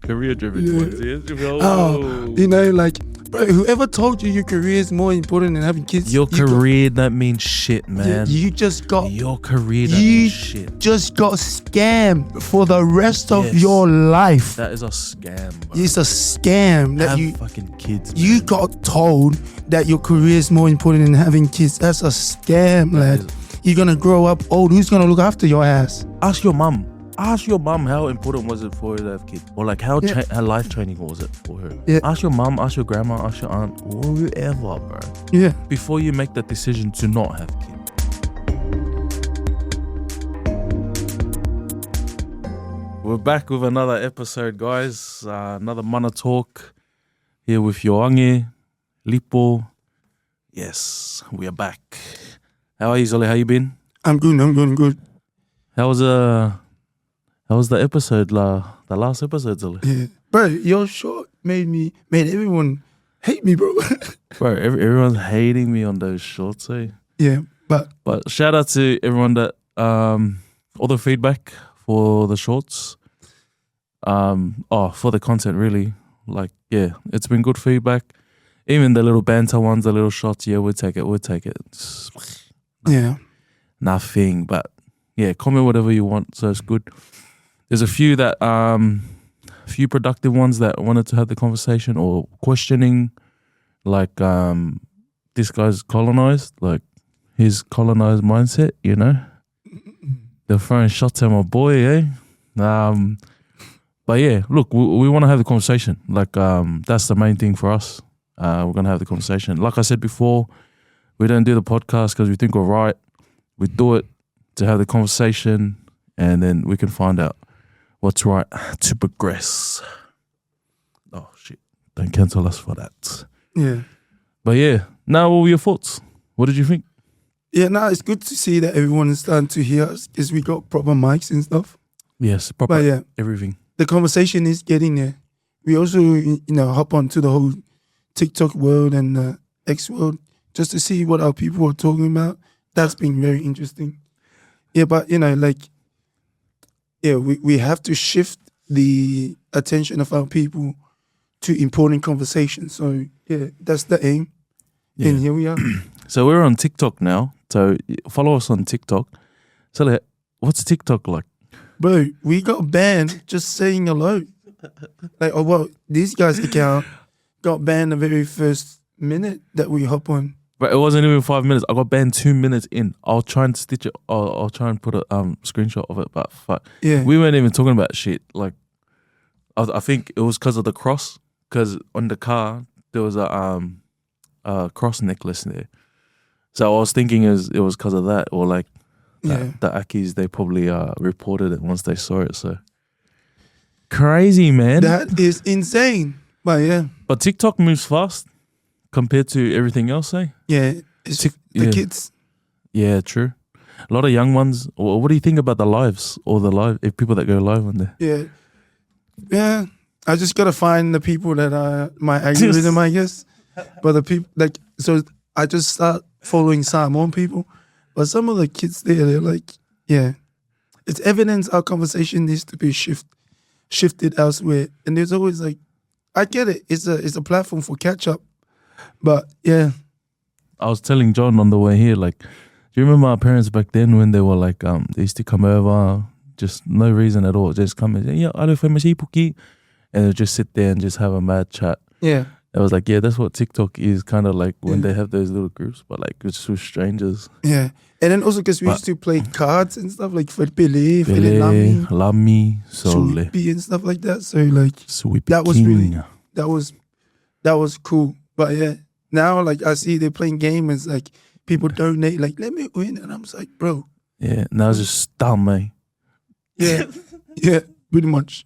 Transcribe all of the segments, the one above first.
Career-driven ones, yes? Like, bro, whoever told you your career is more important than having kids? Your career don't mean shit, man. You just got... Your career don't mean shit. Just got scammed for the rest of your life. That is a scam, bro. It's a scam. That Have fucking kids, man. You got told that your career is more important than having kids. That's a scam, lad. You're gonna grow up old. Who's gonna look after your ass? Ask your mum. Ask your mum how important was it for her to have kids, or like how life training was it for her. Yeah. Ask your mum, ask your grandma, ask your aunt, whoever, bro. Yeah. Before you make that decision to not have kids. We're back with another episode, guys. Another Mana Talk here with Yoange, Lipo. Yes, we are back. How are you, Zole? How you been? I'm good. How was the episode, the last episode, Zole? Yeah. Bro, your short made everyone hate me, bro. Bro, everyone's hating me on those shorts, eh? Yeah, but shout out to everyone that all the feedback for the shorts. For the content, really. Like, yeah, it's been good feedback. Even the little banter ones, the little shots, yeah, we'll take it. Yeah. Nothing, but yeah, comment whatever you want, so it's good. There's a few that, few productive ones that wanted to have the conversation or questioning, like, this guy's colonized, like his colonized mindset, you know? They're throwing shots at my boy, eh? But yeah, look, we want to have the conversation. Like, that's the main thing for us. We're going to have the conversation. Like I said before, we don't do the podcast because we think we're right. We do it to have the conversation, and then we can find out what's right to progress. Oh, shit. Don't cancel us for that. Yeah. But yeah, now what were your thoughts? What did you think? Yeah, it's good to see that everyone is starting to hear us because we got proper mics and stuff. Yes, proper everything. The conversation is getting there. We also, hop onto the whole TikTok world and X world just to see what our people are talking about. That's been very interesting. Yeah, but, we have to shift the attention of our people to important conversations. So, yeah, that's the aim. Yeah. And here we are. So we're on TikTok now. So follow us on TikTok. So what's TikTok like? Bro, we got banned just saying hello. This guy's account got banned the very first minute that we hop on. But it wasn't even 5 minutes. I got banned 2 minutes in. I'll try and stitch it. I'll try and put a screenshot of it. But fuck, we weren't even talking about shit. Like, I think it was because of the cross. Because on the car there was a cross necklace there. So I was thinking it was because of that, or like the Akis, they probably reported it once they saw it. So crazy, man. That is insane. But yeah. But TikTok moves fast compared to everything else, eh? Yeah. The kids. Yeah, true. A lot of young ones. What do you think about the lives or if people that go live on there? Yeah. Yeah. I just gotta find the people that are my algorithm, I guess. But the people so I just start following Samoan people. But some of the kids there, they're like, yeah. It's evidence our conversation needs to be shifted elsewhere. And there's always I get it. It's a platform for catch up. But yeah. I was telling John on the way here, like, do you remember our parents back then when they were like, they used to come over, just no reason at all, just come and say, yeah, I don't Puki, and they'll just sit there and just have a mad chat. Yeah. I was like, yeah, that's what TikTok is, kind of like when they have those little groups, but like it's with strangers. Yeah. And then also because we used to play cards and stuff like for Pele, Lami, Sweepy and stuff like that. So like Sweepy that was King. really that was cool. But yeah, now like I see they're playing games and it's like people donate, like let me win, and I'm just like, bro. Yeah, now it's just dumb, eh? Yeah, yeah, pretty much.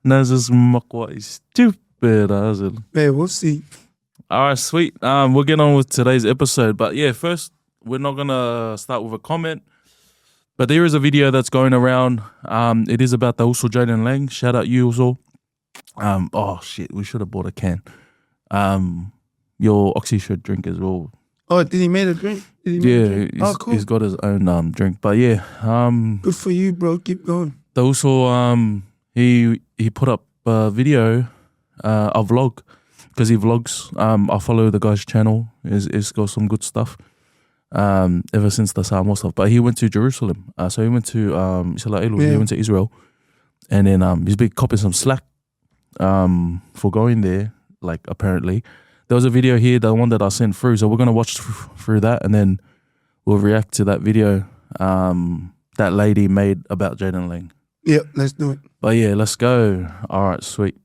Now it's just makwa is stupid. Yeah, we'll see. All right, sweet. We'll get on with today's episode, but yeah, first we're not gonna start with a comment, but there is a video that's going around. It is about the Uso Jaden Lang. Shout out you, Uso. Oh shit, we should have bought a can. Your Oxy should drink as well. Oh, did he make a drink? Cool. He's got his own drink. But yeah, good for you, bro. Keep going. The Uso, he put up a video, a vlog, because he vlogs. I follow the guy's channel. It's got some good stuff. Ever since the Samoa stuff, but he went to Jerusalem. So he went to he went to Israel, and then he's been copping some slack for going there. Like apparently, there was a video here, the one that I sent through. So we're gonna watch through that, and then we'll react to that video that lady made about Jaden Lang. Yep, let's do it. But yeah, let's go. All right, sweet.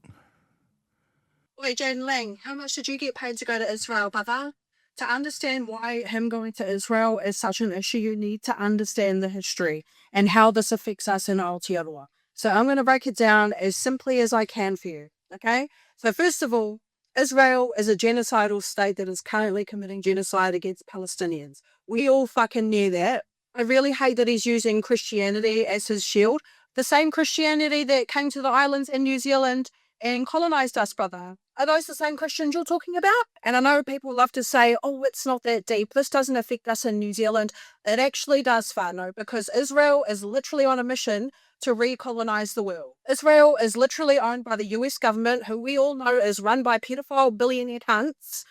Wait, Jaden Lang, how much did you get paid to go to Israel, brother? To understand why him going to Israel is such an issue, you need to understand the history and how this affects us in Aotearoa. So I'm going to break it down as simply as I can for you, okay? So first of all, Israel is a genocidal state that is currently committing genocide against Palestinians. We all fucking knew that. I really hate that he's using Christianity as his shield. The same Christianity that came to the islands in New Zealand and colonized us, brother. Are those the same Christians you're talking about? And I know people love to say, oh, it's not that deep. This doesn't affect us in New Zealand. It actually does, whānau, because Israel is literally on a mission to recolonize the world. Israel is literally owned by the US government, who we all know is run by pedophile billionaire cunts.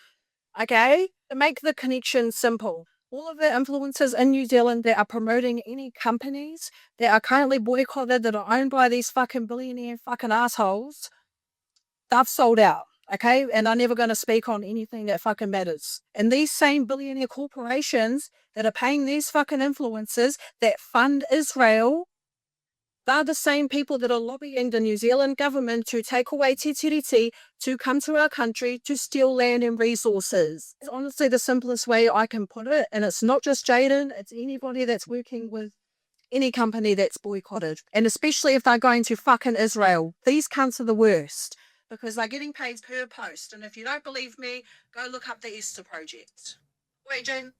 Okay? To make the connection simple, all of the influencers in New Zealand that are promoting any companies that are currently boycotted, that are owned by these fucking billionaire fucking assholes, they've sold out, okay? And they're never going to speak on anything that fucking matters. And these same billionaire corporations that are paying these fucking influencers that fund Israel, they're the same people that are lobbying the New Zealand government to take away Te Tiriti, to come to our country to steal land and resources. It's honestly the simplest way I can put it. And it's not just Jaden, it's anybody that's working with any company that's boycotted. And especially if they're going to fucking Israel. These cunts are the worst, because they're getting paid per post. And if you don't believe me, go look up the Easter Project. Wait, Jane.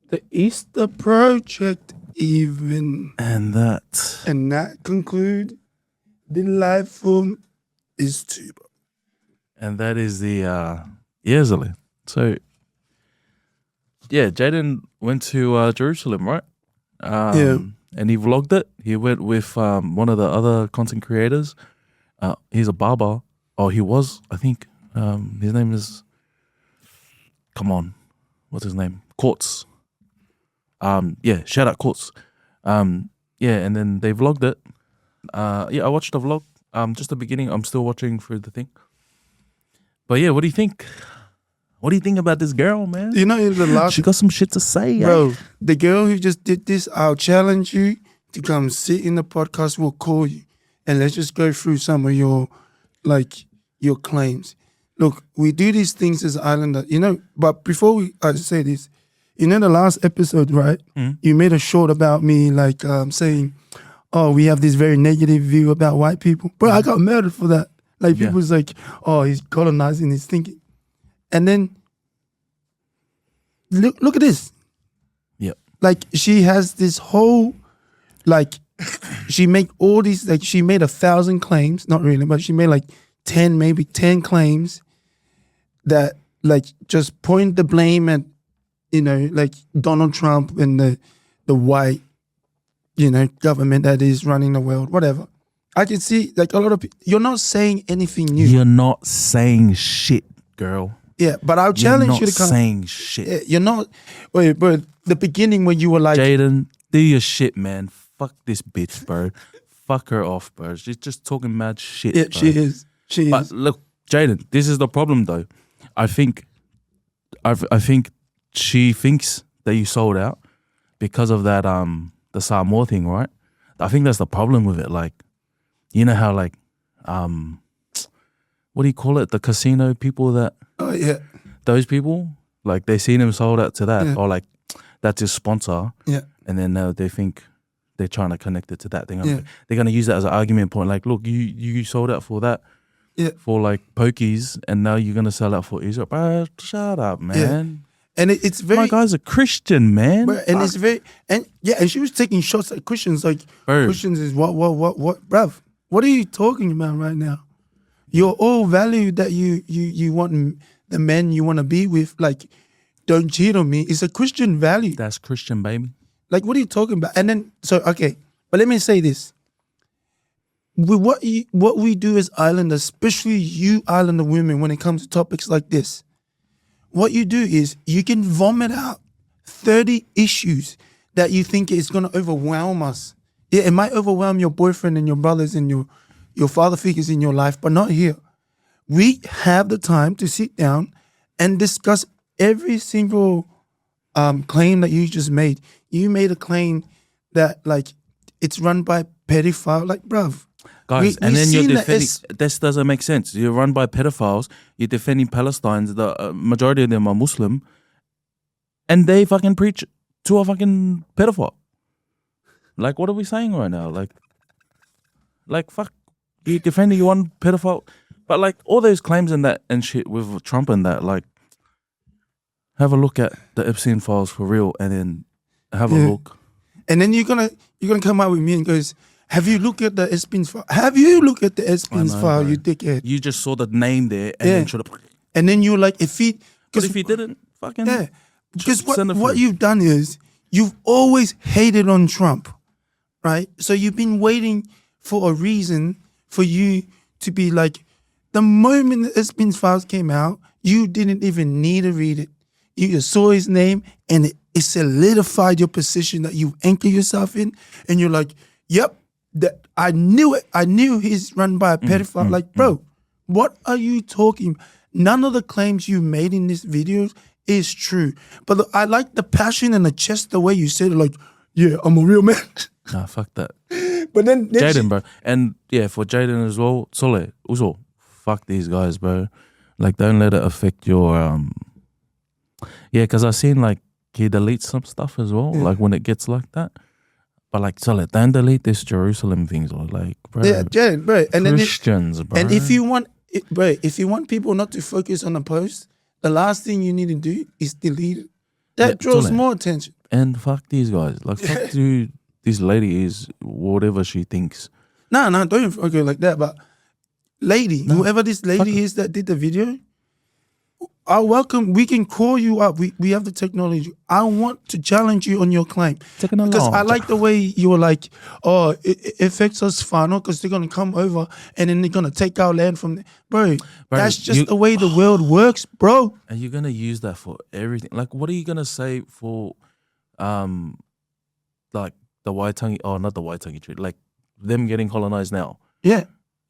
The Easter Project even. And that conclude the live from Easter. And that is the Yerzali. So yeah, Jaden went to Jerusalem, right? Yeah. And he vlogged it. He went with one of the other content creators. He's a barber. Oh, he was, I think. His name is, come on, what's his name? Quartz. Yeah, shout out Quartz. Yeah, and then they vlogged it. Yeah, I watched the vlog. Just the beginning. I'm still watching through the thing. But yeah, what do you think? What do you think about this girl, man? You know, the last, she got some shit to say, bro. The girl who just did this, I'll challenge you to come sit in the podcast. We'll call you and let's just go through some of your claims. Look, we do these things as Islander, you know, but before I say this, you know, the last episode, right? You made a short about me, like saying, oh, we have this very negative view about white people. Bro, I got murdered for that. Like, people's like, oh, he's colonizing his thinking. And then, look at this. Yep. Like, she has this whole, like, she made all these, like, she made 1,000 claims, not really, but she made like 10 claims that, like, just point the blame at, you know, like Donald Trump and the white, you know, government that is running the world, whatever. I can see, like, a lot of people, you're not saying anything new. You're not saying shit, girl. Yeah, but I'll challenge you to come. You're not saying shit. Yeah, you're not, wait, but the beginning when you were like, Jaden, do your shit, man. Fuck this bitch, bro. Fuck her off, bro. She's just talking mad shit, yeah, bro. she is. But look, Jaden, this is the problem, though. I think she thinks that you sold out because of that the Samoa thing, right? I think that's the problem with it. Like, you know how, like, what do you call it? The casino people that, oh yeah, those people, like, they seen him sold out to that, or like that's his sponsor, and then they think they're trying to connect it to that thing. They're gonna use that as an argument point. Like, look, you sold out for that, for like pokies, and now you're gonna sell out for Israel. Bro, shut up, man. And it's very, my guy's a Christian, man. Bro, and it's very, and she was taking shots at Christians, like, Christians is what, bruv, what are you talking about right now? You're all value that you want the men you want to be with, like, don't cheat on me. It's a Christian value. That's Christian, baby. Like, what are you talking about? And then, so, okay, but let me say this. what we do as islanders, especially you islander women, when it comes to topics like this, what you do is you can vomit out 30 issues that you think is going to overwhelm us. Yeah, it might overwhelm your boyfriend and your brothers and your father figures in your life, but not here. We have the time to sit down and discuss every single claim that you just made. You made a claim that like it's run by pedophile, like bruv. Guys, and then you're defending. This doesn't make sense. You're run by pedophiles. You're defending Palestine. The majority of them are Muslim, and they fucking preach to a fucking pedophile. Like, what are we saying right now? Like fuck, you defending one pedophile, but like all those claims and that and shit with Trump and that, like, have a look at the Epstein files for real, and then have a look. And then you're gonna come out with me and goes, have you looked at the Epstein file? Have you looked at the Epstein file, bro. You dickhead? You just saw the name there and then should have. And then you're like, if he didn't, fucking because what you've done is you've always hated on Trump, right? So you've been waiting for a reason for you to be like, the moment the Epstein files came out, you didn't even need to read it. You just saw his name and it solidified your position that you anchor yourself in, and you're like, yep. That I knew it. I knew he's run by a pedophile. Like, bro, what are you talking? None of the claims you made in this video is true. But I like the passion and the chest, the way you said it. Like, yeah, I'm a real man. Nah, fuck that. But then Jaden, bro, and yeah, for Jaden as well. Sole, also, fuck these guys, bro. Like, don't let it affect your Yeah, because I seen like he deletes some stuff as well. Like when it gets like that. But like, so don't delete this Jerusalem things, or like, bro. Yeah, Jaden, bro. And Christians, bro. And if you want people not to focus on a post, the last thing you need to do is delete it. That draws more attention. And fuck these guys. Like, fuck who this lady is, whatever she thinks. No, don't focus like that. But whoever this lady is that did the video, I welcome. We can call you up. We have the technology. I want to challenge you on your claim because I like the way you were like, oh, it affects us far, no, because they're gonna come over and then they're gonna take our land from them. Bro, that's just the way the world works, bro. And you're gonna use that for everything. Like, what are you gonna say for, like the Waitangi? Oh, not the Waitangi tree. Like them getting colonized now. Yeah,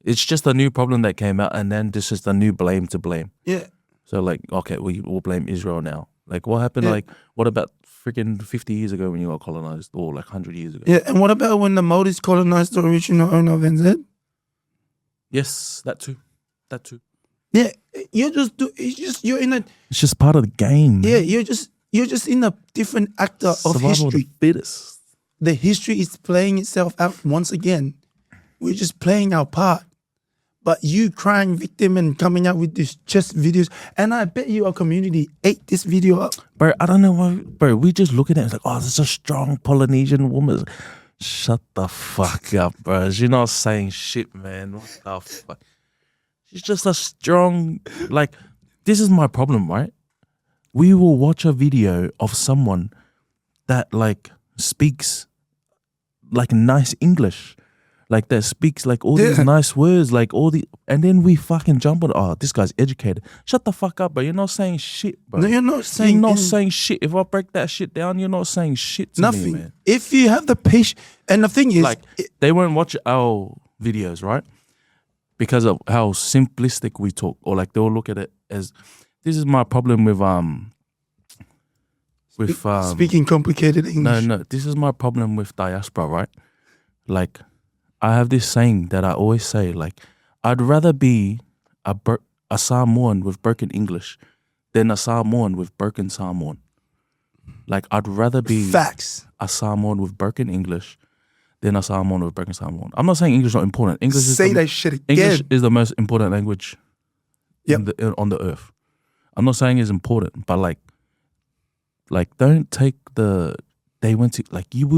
it's just a new problem that came out, and then this is the new blame to blame. Yeah. So like, okay, we will blame Israel now. Like, what happened? Yeah. Like, what about freaking 50 years ago when you got colonized, or like 100 years ago? Yeah, and what about when the Maoris colonized the original owner of NZ? Yes, that too. Yeah, you're in a. It's just part of the game. Yeah, you're just in a different actor of history. Of the fittest. The history is playing itself out once again. We're just playing our part. But you crying victim and coming out with these chest videos, and I bet you our community ate this video up. Bro, I don't know why, bro, we just look at it and it's like, oh, this is a strong Polynesian woman. Shut the fuck up, bro. She's not saying shit, man. What the fuck? She's just a strong, like, this is my problem, right? We will watch a video of someone that, like, speaks, like, nice English. Like, that speaks like all these nice words, like all the, and then we fucking jump on, oh, this guy's educated. Shut the fuck up, bro. You're not saying shit, bro. No, you're not saying. You're not saying shit. If I break that shit down, you're not saying shit to nothing. Me, man. If you have the patience, and the thing is, like, they won't watch our videos, right? Because of how simplistic we talk, or like they'll look at it as, this is my problem with speaking complicated English. No, this is my problem with diaspora, right? Like, I have this saying that I always say, like, I'd rather be a Samoan with broken English than a Samoan with broken Samoan. Like, I'd rather be a Samoan with broken English than a Samoan with broken Samoan. I'm not saying English is not important. English is the most important language on the earth. I'm not saying it's important, but like don't take we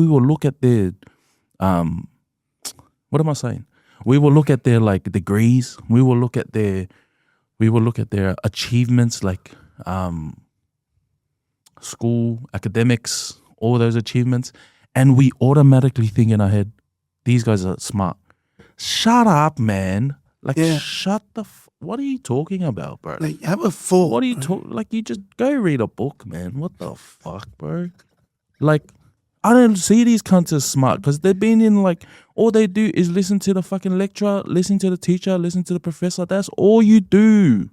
will look at their what am I saying? We will look at their like degrees. We will look at their achievements, like school, academics, all those achievements, and we automatically think in our head, these guys are smart. Shut up, man. Like, shut the. What are you talking about, bro? Like, have a thought. What are you talking? Like, you just go read a book, man. What the fuck, bro? Like, I don't see these cunts as smart because they've been in like all they do is listen to the fucking lecturer, listen to the teacher, listen to the professor. That's all you do.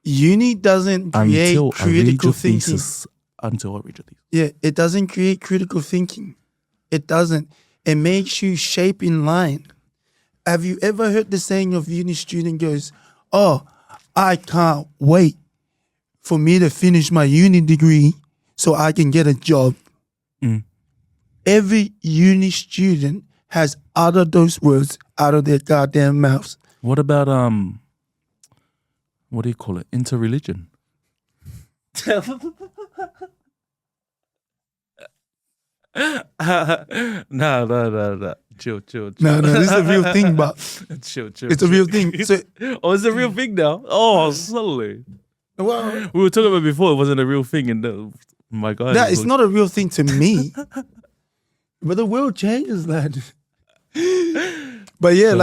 Uni doesn't create critical thinking. Until I read your thesis. Yeah, it doesn't create critical thinking. It doesn't. It makes you shape in line. Have you ever heard the saying of uni student goes, "Oh, I can't wait for me to finish my uni degree so I can get a job." Every uni student has uttered those words out of their goddamn mouths. What about what do you call it? Interreligion. No. Chill. No, this is a real thing, but chill. It's a real thing. So, it's a real thing now. Oh, slowly. Well, We were talking about before it wasn't a real thing, and my God, that it's not a real thing to me. But the world changes, lad. But yeah,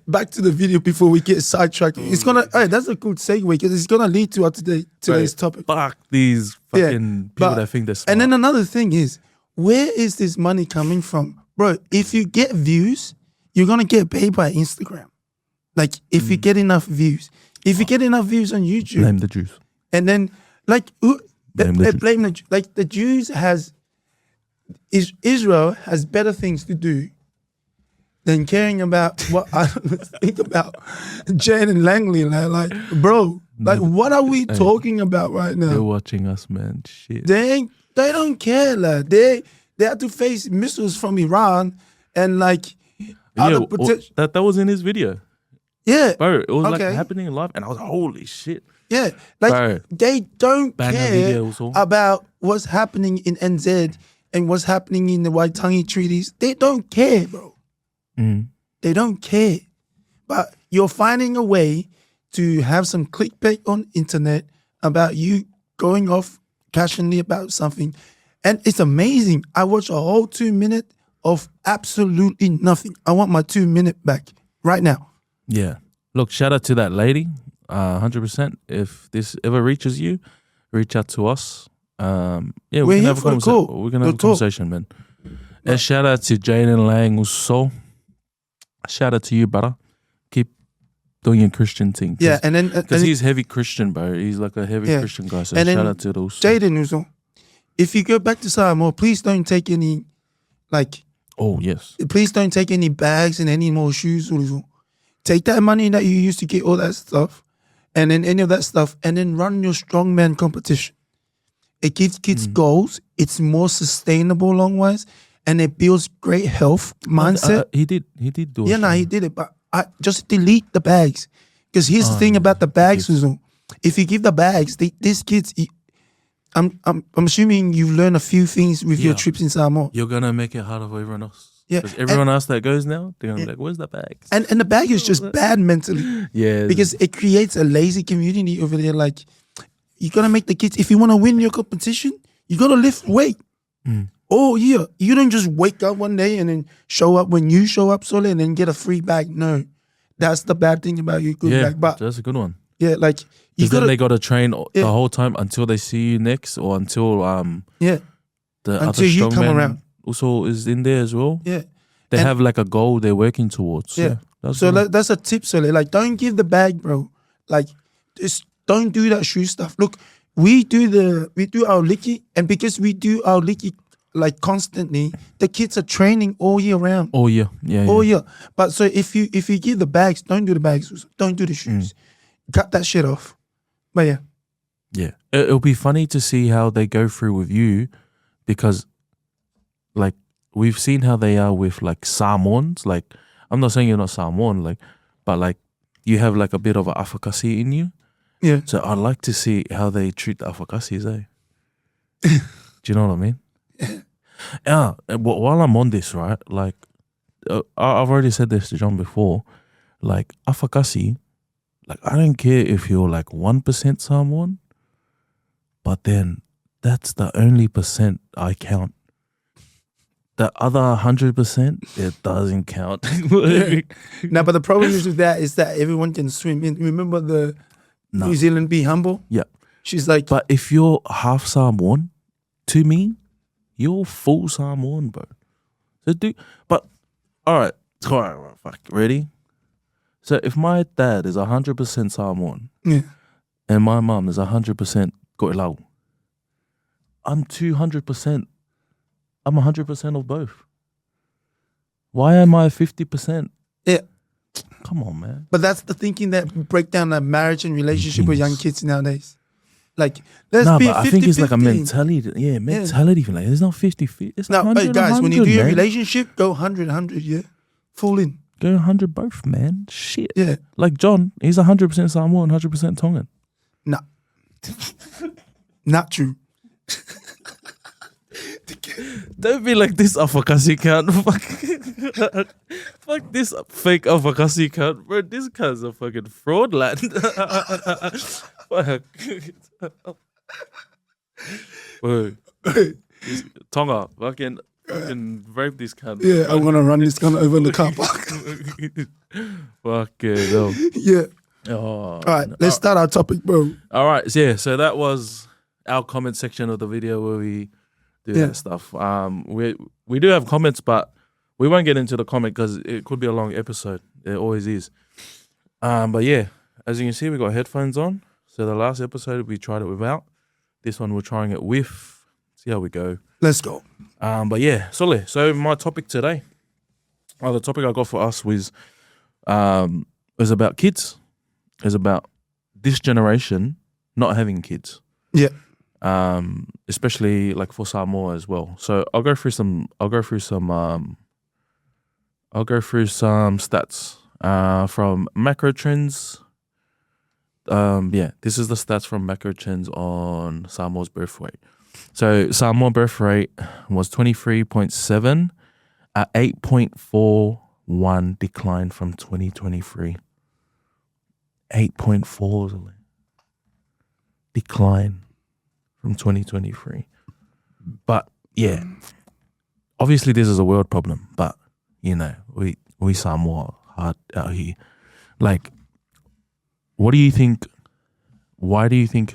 back to the video before we get sidetracked. It's gonna. Hey, that's a good segue because it's gonna lead to our today's topic. Fuck these fucking people that think they're smart. And then another thing is, where is this money coming from, bro? If you get views, you're gonna get paid by Instagram. Like if you get enough views, if you get enough views on YouTube, blame the Jews. And then like blame the like the Jews Israel has better things to do than caring about what I think about Jane and Langley. Like, bro, like what are we talking about right now? They're watching us, man. Shit. They don't care, lad. They had to face missiles from Iran and like that was in his video. Yeah. Bro, it was like happening live and I was holy shit. Yeah. Like bro, they don't care about what's happening in NZ and what's happening in the Waitangi treaties. They don't care, bro. They don't care. But you're finding a way to have some clickbait on internet about you going off passionately about something. And it's amazing. I watched a whole 2 minutes of absolutely nothing. I want my 2 minute back right now. Yeah. Look, shout out to that lady. 100%. If this ever reaches you, reach out to us. We can have a conversation, man. And shout out to Jaden Lang also. Shout out to you, brother. Keep doing your Christian thing. Yeah, and then because he's heavy Christian, bro. He's like a heavy Christian guy. So shout out to those. Jaden also. If you go back to Samoa, please don't take any, like. Oh yes. Please don't take any bags and any more shoes. Take that money that you used to get all that stuff, and then any of that stuff, and then run your strongman competition. It gives kids goals. It's more sustainable long wise. And it builds great health mindset. He did do it. Yeah, he did it. But I just delete the bags. Because here's the thing about the bags, Susan. If you give the bags, these kids, I'm assuming you've learned a few things with your trips in Samoa. You're going to make it harder for everyone else. Yeah. Because everyone else that goes now, they're going to be like, where's the bags? And the bag is just bad mentally. Yeah. Because it creates a lazy community over there. Like, you got to make the kids, if you want to win your competition, you got to lift weight. Oh yeah, you don't just wake up one day and then show up when you show up, Solid, and then get a free bag. No, that's the bad thing about your good bag. But that's a good one. Yeah, like because then they got to train the whole time until they see you next, or until the other you come around. Also is in there as well. Yeah, they have like a goal they're working towards. Yeah, that's a tip, Solid. Like, don't give the bag, bro. Like, just don't do that shoe stuff. Look, we do our licky, and because we do our licky like constantly, the kids are training all year round. Oh yeah, all year. But so if you give the bags, don't do the bags, don't do the shoes. Cut that shit off. But yeah, it'll be funny to see how they go through with you, because like we've seen how they are with like Samoans. Like, I'm not saying you're not Samoan, like, but like you have like a bit of an afakasi in you. Yeah. So I'd like to see how they treat the afakasis, Do you know what I mean? Yeah. While I'm on this, right? Like, I've already said this to John before. Like, afakasi, like, I don't care if you're like 1% Samoan, but then that's the only percent I count. the other 100%, it doesn't count. Now, but the problem is with that is that everyone can swim. And remember the No. New Zealand Be Humble? Yeah. She's like, But if you're half Samoan, to me, you're full Samoan, bro. So all right, fuck, ready? So if my dad is 100% Samoan, yeah, and my mum is 100% Koilau, I'm 200%. I'm 100% of both. Why am I 50%? yeah. Come on, man. But that's the thinking that break down a marriage and relationship with young kids nowadays. Like, let's No, be but I think it's like a 50-50. mentality. Yeah, mentality. Like, it's not 50-50. It's Now, 100, hey guys, when you do 100, your man. relationship, go 100, yeah? Full in. Go 100 both, man. Shit. Yeah. Like John, he's 100% Samoan, 100% Tongan. No. Not true. Don't be like this Afakasi cunt. Fuck this fake Afakasi cunt. Bro, this cunt's a fucking fraud, lad. Fuck. Bro. Tonga, fucking rape this cunt. Yeah, I'm gonna run this gun over in the car park. Fucking hell. Yeah. Oh, All right, let's start our topic, bro. all right, so yeah, so that was our comment section of the video where we do that stuff. We do have comments, but we won't get into the comment because it could be a long episode. It always is. But yeah, as you can see, we got headphones on. So the last episode we tried it without. This one we're trying it with. See how we go. Let's go. But yeah, Sole. So my topic today, the topic I got for us was about kids. Is about this generation not having kids. Yeah. Especially like for Samoa as well. So I'll go through some stats from macro trends. This is the stats from macro trends on Samoa's birth rate. So Samoa birth rate was 23.7, 8.41 decline from 2023. 8.4 decline from 2023. But yeah, obviously this is a world problem, but you know, we Samoa hard out here. Like, what do you think? Why do you think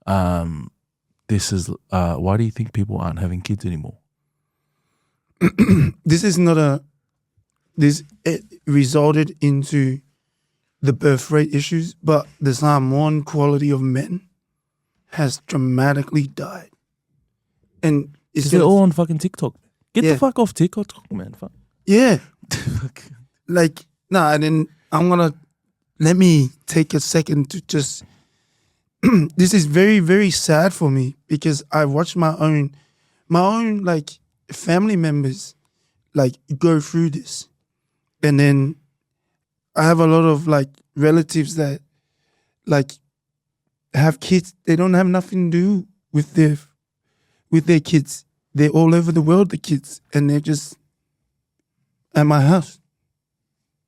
this is why do you think people aren't having kids anymore? It resulted into the birth rate issues, but the Samoan quality of men has dramatically died. And It's all on fucking TikTok. Get the fuck off TikTok, man. Fuck. Yeah. Like, and then let me take a second to just, this is very, very sad for me because I watched my own like family members like go through this. And then I have a lot of like relatives that like have kids. They don't have nothing to do with their kids. They're all over the world, the kids, and they're just at my house.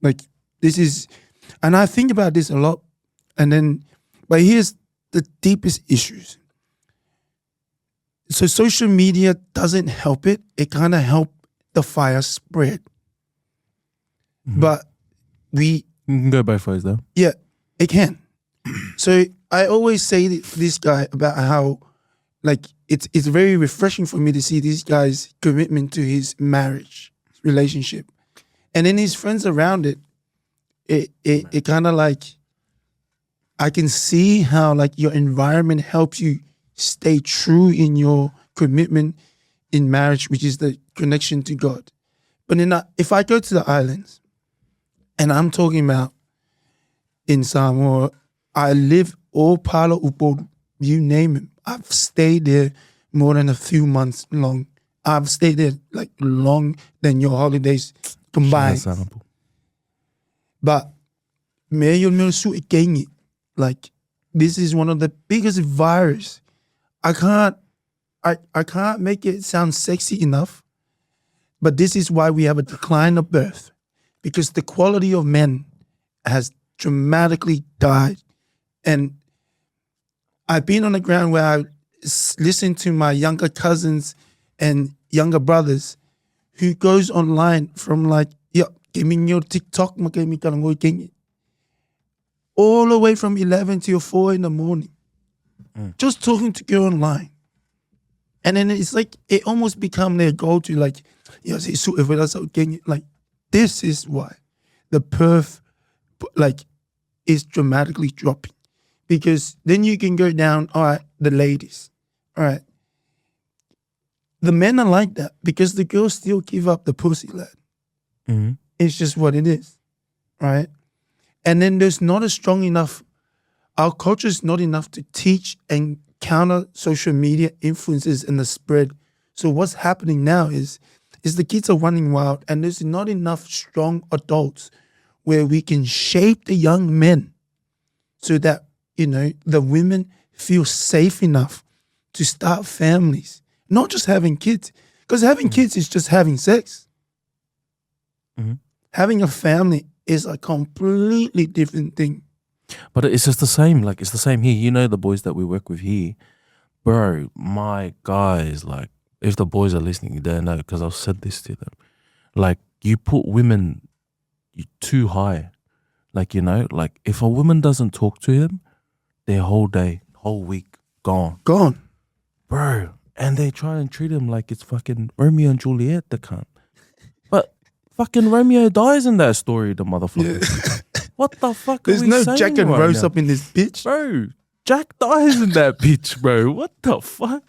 Like and I think about this a lot. But here's the deepest issues. So social media doesn't help it. It kind of helped the fire spread. Mm-hmm. But you can go both ways though. Yeah, it can. So I always say this guy about how like it's very refreshing for me to see this guy's commitment to his marriage relationship. And then his friends around it kind of like, I can see how like your environment helps you stay true in your commitment in marriage, which is the connection to God. But then if I go to the islands, and I'm talking about in Samoa, I live all Palo Upodu, you name it. I've stayed there more than a few months long. I've stayed there like long than your holidays combined. But like this is one of the biggest virus. I can't make it sound sexy enough, but this is why we have a decline of birth. Because the quality of men has dramatically died. And I've been on the ground where I listen to my younger cousins and younger brothers who goes online from like, yeah, gaming your TikTok, all the way from 11 till 4 in the morning, just talking to girl online. And then it's like, it almost become their go-to, like, yes, it's so, like, this is why the perf, like, is dramatically dropping. Because then you can go down, all right, the ladies, all right. The men are like that because the girls still give up the pussy, lad. Mm-hmm. It's just what it is, right? And then there's not a strong enough, our culture is not enough to teach and counter social media influences and the spread. So what's happening now is the kids are running wild and there's not enough strong adults where we can shape the young men so that, you know, the women feel safe enough to start families, not just having kids. Because having kids is just having sex. Mm-hmm. Having a family is a completely different thing. But it's just the same. Like, it's the same here. You know, the boys that we work with here, bro, my guys, like, if the boys are listening, they know because I've said this to them. Like, you put women too high. Like, you know, like, if a woman doesn't talk to them, their whole day, whole week, gone. Gone. Bro, and they try and treat him like it's fucking Romeo and Juliet, the cunt. But fucking Romeo dies in that story, the motherfucker. Yeah. What the fuck There's are we no saying Jack and right Rose now? up in this bitch. Bro, Jack dies in that bitch, bro. What the fuck?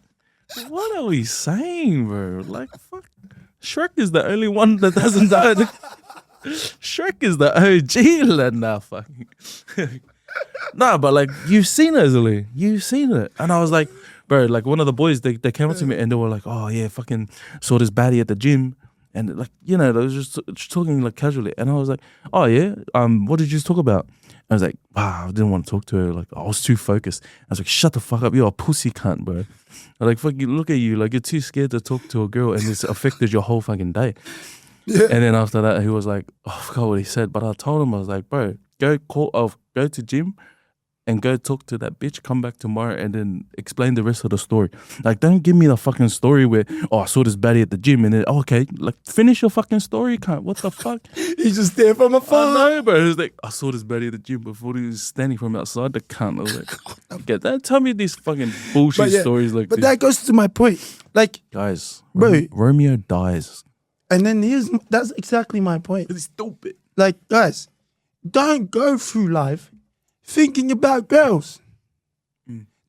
What are we saying, bro? Like, fuck. Shrek is the only one that doesn't die. Shrek is the OG, lad. Nah, fucking. Nah, but like, you've seen it, Zuli. You've seen it. And I was like, bro, like one of the boys, they came up to me and they were like, oh yeah, fucking saw this baddie at the gym. And like, you know, they was just talking like casually. And I was like, oh yeah, what did you talk about? I was like, wow, I didn't want to talk to her. Like, I was too focused. I was like, shut the fuck up. You're a pussy cunt, bro. Like, fucking look at you. Like, you're too scared to talk to a girl and it's affected your whole fucking day. Yeah. And then after that, he was like, oh, I forgot what he said. But I told him, I was like, bro, go to gym and go talk to that bitch, come back tomorrow and then explain the rest of the story. Like, don't give me the fucking story where, oh, I saw this baddie at the gym and then, oh, okay, like, finish your fucking story, cunt. What the fuck? He's just there from afar. I know, bro. He was like, I saw this baddie at the gym before he was standing from outside the cunt. I was like, get that. Tell me these fucking bullshit stories like but this. that goes to my point. Like, guys, bro, Romeo dies. And then that's exactly my point. It's stupid. Like, guys, don't go through life thinking about girls.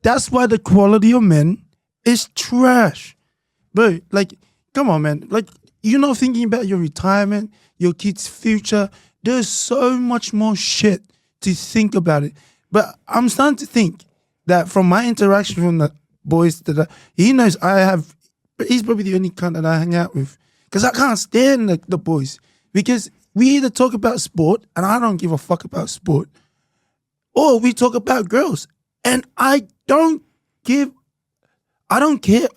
That's why the quality of men is trash. Bro, like, come on, man. Like, you're not thinking about your retirement, your kid's future. There's so much more shit to think about it. But I'm starting to think that from my interaction from the boys that he knows he's probably the only cunt that I hang out with. Because I can't stand the boys. Because we either talk about sport, and I don't give a fuck about sport, or we talk about girls. And I don't care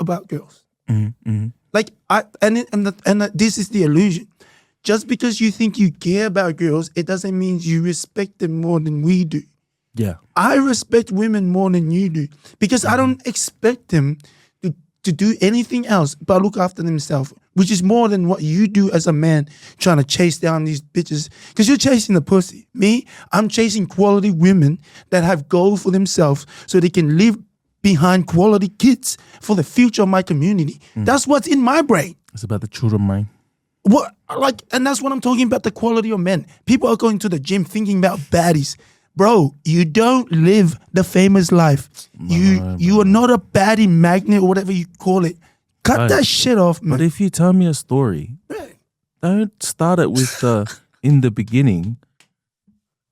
about girls. Mm-hmm. Like, this is the illusion. Just because you think you care about girls, it doesn't mean you respect them more than we do. Yeah. I respect women more than you do. Because I don't expect them to do anything else but look after themselves, which is more than what you do as a man trying to chase down these bitches. Because you're chasing the pussy. Me, I'm chasing quality women that have goals for themselves so they can live behind quality kids for the future of my community. That's what's in my brain. It's about the children, man. And that's what I'm talking about, the quality of men. People are going to the gym thinking about baddies. Bro, you don't live the famous life. You are not a baddie magnet or whatever you call it. Cut that shit off, man. But if you tell me a story, don't start it with in the beginning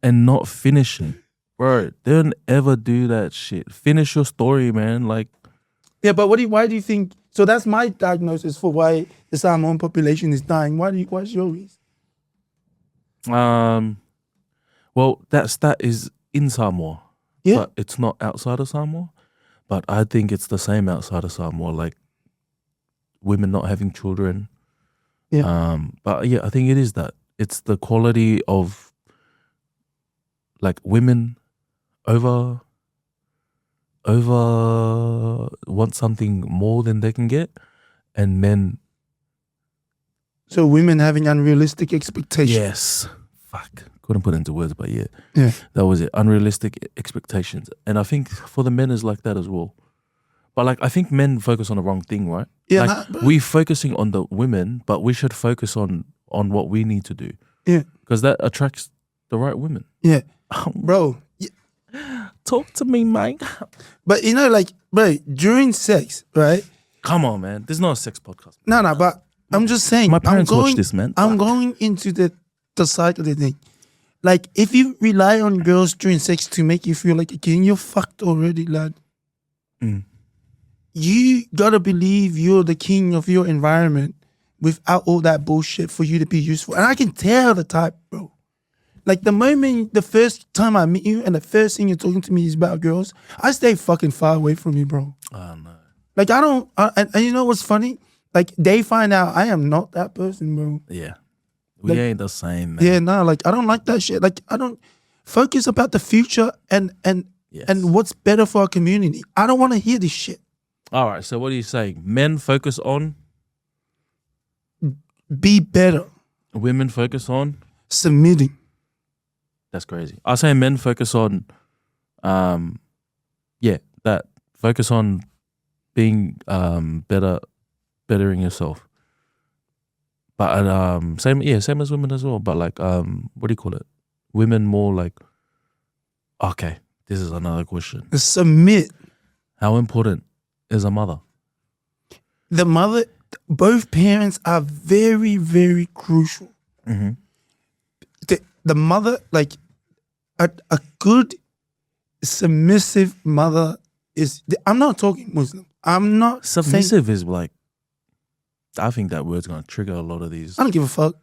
and not finish it. Bro, don't ever do that shit. Finish your story, man. Like, yeah, but why do you think? So that's my diagnosis for why the Samoan population is dying. What's your reason? Well, that is in Samoa, yeah, but it's not outside of Samoa. But I think it's the same outside of Samoa, like women not having children. Yeah. But yeah, I think it is that. It's the quality of like women over want something more than they can get, and men So women having unrealistic expectations. Yes. Fuck. Couldn't put it into words, but yeah. Yeah. That was it. Unrealistic expectations. And I think for the men is like that as well. But like, I think men focus on the wrong thing, right? Yeah. Like, we focusing on the women, but we should focus on what we need to do. Yeah. Because that attracts the right women. Yeah. Bro. Talk to me, mate. But you know, like, bro, during sex, right? Come on, man. This is not a sex podcast. No, but I'm just saying. My parents watch this, man. I'm going into the side of the thing. Like, if you rely on girls during sex to make you feel like a king, you're fucked already, lad. You gotta believe you're the king of your environment without all that bullshit for you to be useful. And I can tell the type, bro. Like, the first time I meet you and the first thing you're talking to me is about girls, I stay fucking far away from you, bro. Oh, no. Like, I don't, and you know what's funny? Like, they find out I am not that person, bro. Yeah. We Like, ain't the same, man. Yeah, no, like, I don't like that shit. Like, I don't focus about the future and what's better for our community. I don't want to hear this shit. All right, so what are you saying? Men focus on? Be better. Women focus on? Submitting. That's crazy. I say men focus on, focus on being bettering yourself. But same as women as well. But like, what do you call it? Women more like, okay, this is another question. Submit. How important is a mother? The mother, both parents are very, very crucial. Mm-hmm. The mother, like a good submissive mother is. I'm not talking Muslim. I'm not submissive is like. I think that word's gonna trigger a lot of these. I don't give a fuck.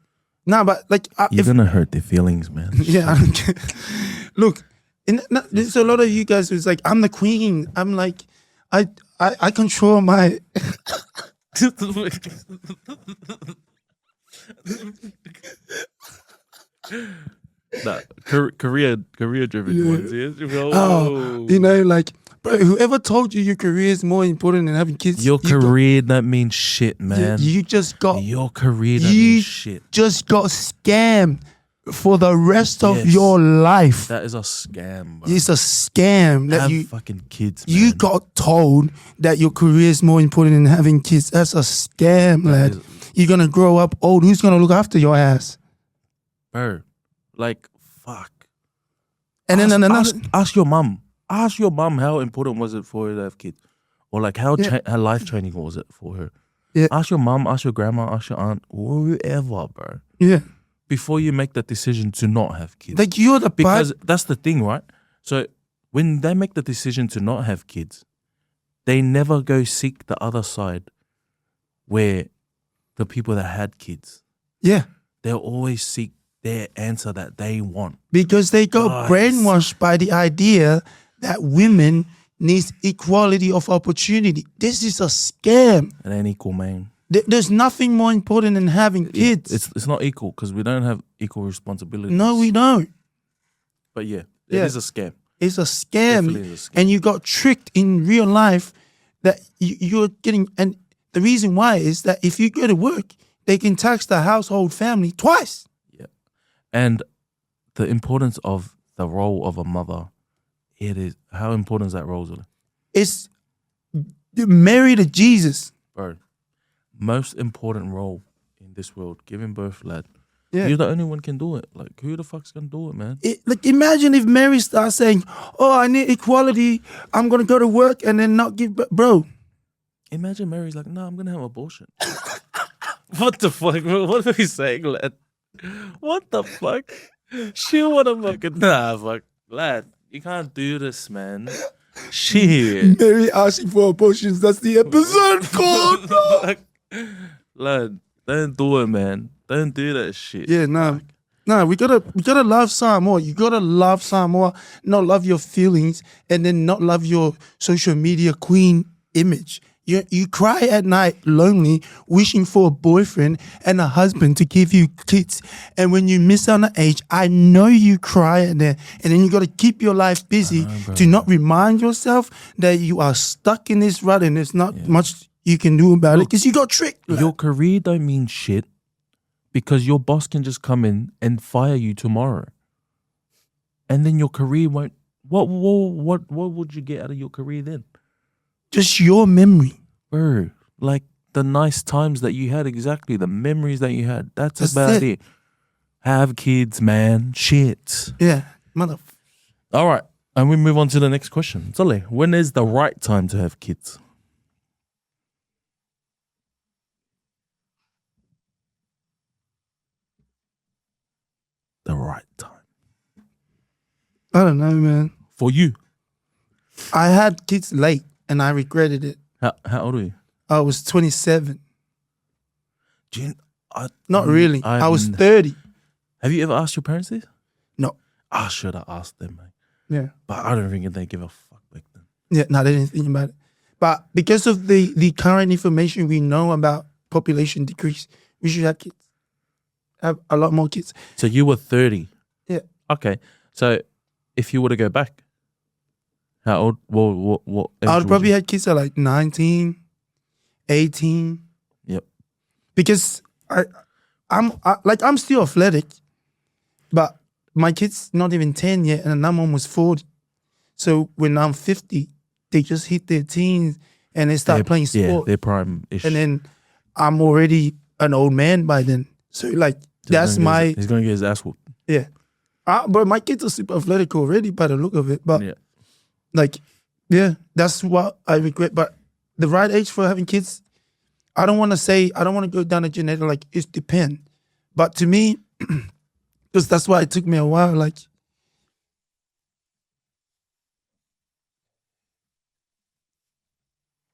Nah, but like you're gonna hurt their feelings, man. Yeah, I don't care. Look, there's a lot of you guys who's like, I'm the queen. I'm like, I control my. Nah, career driven ones. Yes? Oh, you know, like, bro, whoever told you your career is more important than having kids? Your career don't mean shit, man. You just got your career don't mean shit. Just got scammed for the rest of your life. That is a scam, bro. It's a scam that have fucking kids. Man. You got told that your career is more important than having kids. That's a scam, lad. You're gonna grow up old. Who's gonna look after your ass, bro? Like, fuck. And ask your mum. Ask your mum how important was it for her to have kids, or like how life training was it for her. Yeah. Ask your mum. Ask your grandma. Ask your aunt. Whoever, bro. Yeah. Before you make that decision to not have kids. Like, you're the because that's the thing, right? So when they make the decision to not have kids, they never go seek the other side where the people that had kids. Yeah. They'll always seek their answer that they want. Because they got brainwashed by the idea that women needs equality of opportunity. This is a scam. It ain't equal, man. There's nothing more important than having kids. It's not equal because we don't have equal responsibilities. No, we don't. But it is a scam. It's a scam. Definitely is a scam. And you got tricked in real life that you're getting. And the reason why is that if you go to work, they can tax the household family twice. Yeah. And the importance of the role of a mother, it is, how important is that role, Zuli? It's married to Jesus. Bro. Most important role in this world, giving birth, lad. Yeah. You're the only one can do it. Like, who the fuck's gonna do it, man? Like, imagine if Mary starts saying, "Oh, I need equality. I'm gonna go to work and then not give birth." Bro. Imagine Mary's like, "No, I'm gonna have abortion." What the fuck? What are we saying, lad? What the fuck? She wanna fucking fuck, lad. You can't do this, man. Shit. Mary asking for abortions. That's the episode called. No. Lad, don't do it, man. Don't do that shit. Yeah, no. No, we gotta love Samoa. You gotta love Samoa, not love your feelings, and then not love your social media queen image. You cry at night lonely, wishing for a boyfriend and a husband to give you kids. And when you miss out on age, I know you cry at that. And then you got to keep your life busy to not remind yourself that you are stuck in this rut and there's not much you can do about it because you got tricked. Your career don't mean shit because your boss can just come in and fire you tomorrow, and then your career won't. What would you get out of your career then? Just your memory, bro. Like the nice times that you had, exactly the memories that you had. That's about it. Have kids, man. Shit. Yeah, mother. All right, and we move on to the next question. Sully, when is the right time to have kids? The right time. I don't know, man. For you? I had kids late and I regretted it. How old are you? I was 27. Not really. I was 30. Have you ever asked your parents this? No. I should have asked them, mate. Yeah. But I don't think they give a fuck back then. Yeah, no, they didn't think about it. But because of the current information we know about population decrease, we should have kids. Have a lot more kids. So you were 30? Yeah. Okay. So if you were to go back, how old? What age I would probably have kids at like 19, 18. Yep. Because I'm still athletic, but my kid's not even 10 yet, and I'm almost 40. So when I'm 50, they just hit their teens and they start playing sport. Yeah, they're prime-ish. And then I'm already an old man by then. So like he's going to get his ass whooped. Yeah. But my kids are super athletic already by the look of it. But that's what I regret. But the right age for having kids, I don't want to go down a genetic, like it depends. But to me, because that's why it took me a while, like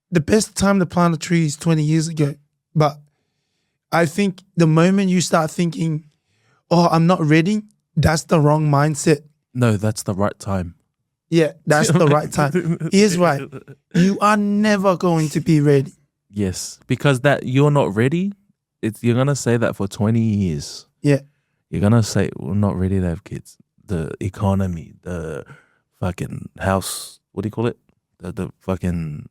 the best time to plant a tree is 20 years ago. But I think the moment you start thinking, oh, I'm not ready, that's the wrong mindset. No, that's the right time. Yeah, that's the right time. Here's why. You are never going to be ready. Yes, because that you're not ready, you're going to say that for 20 years. Yeah. You're going to say, we're not ready to have kids. The economy, the fucking house, what do you call it? The fucking,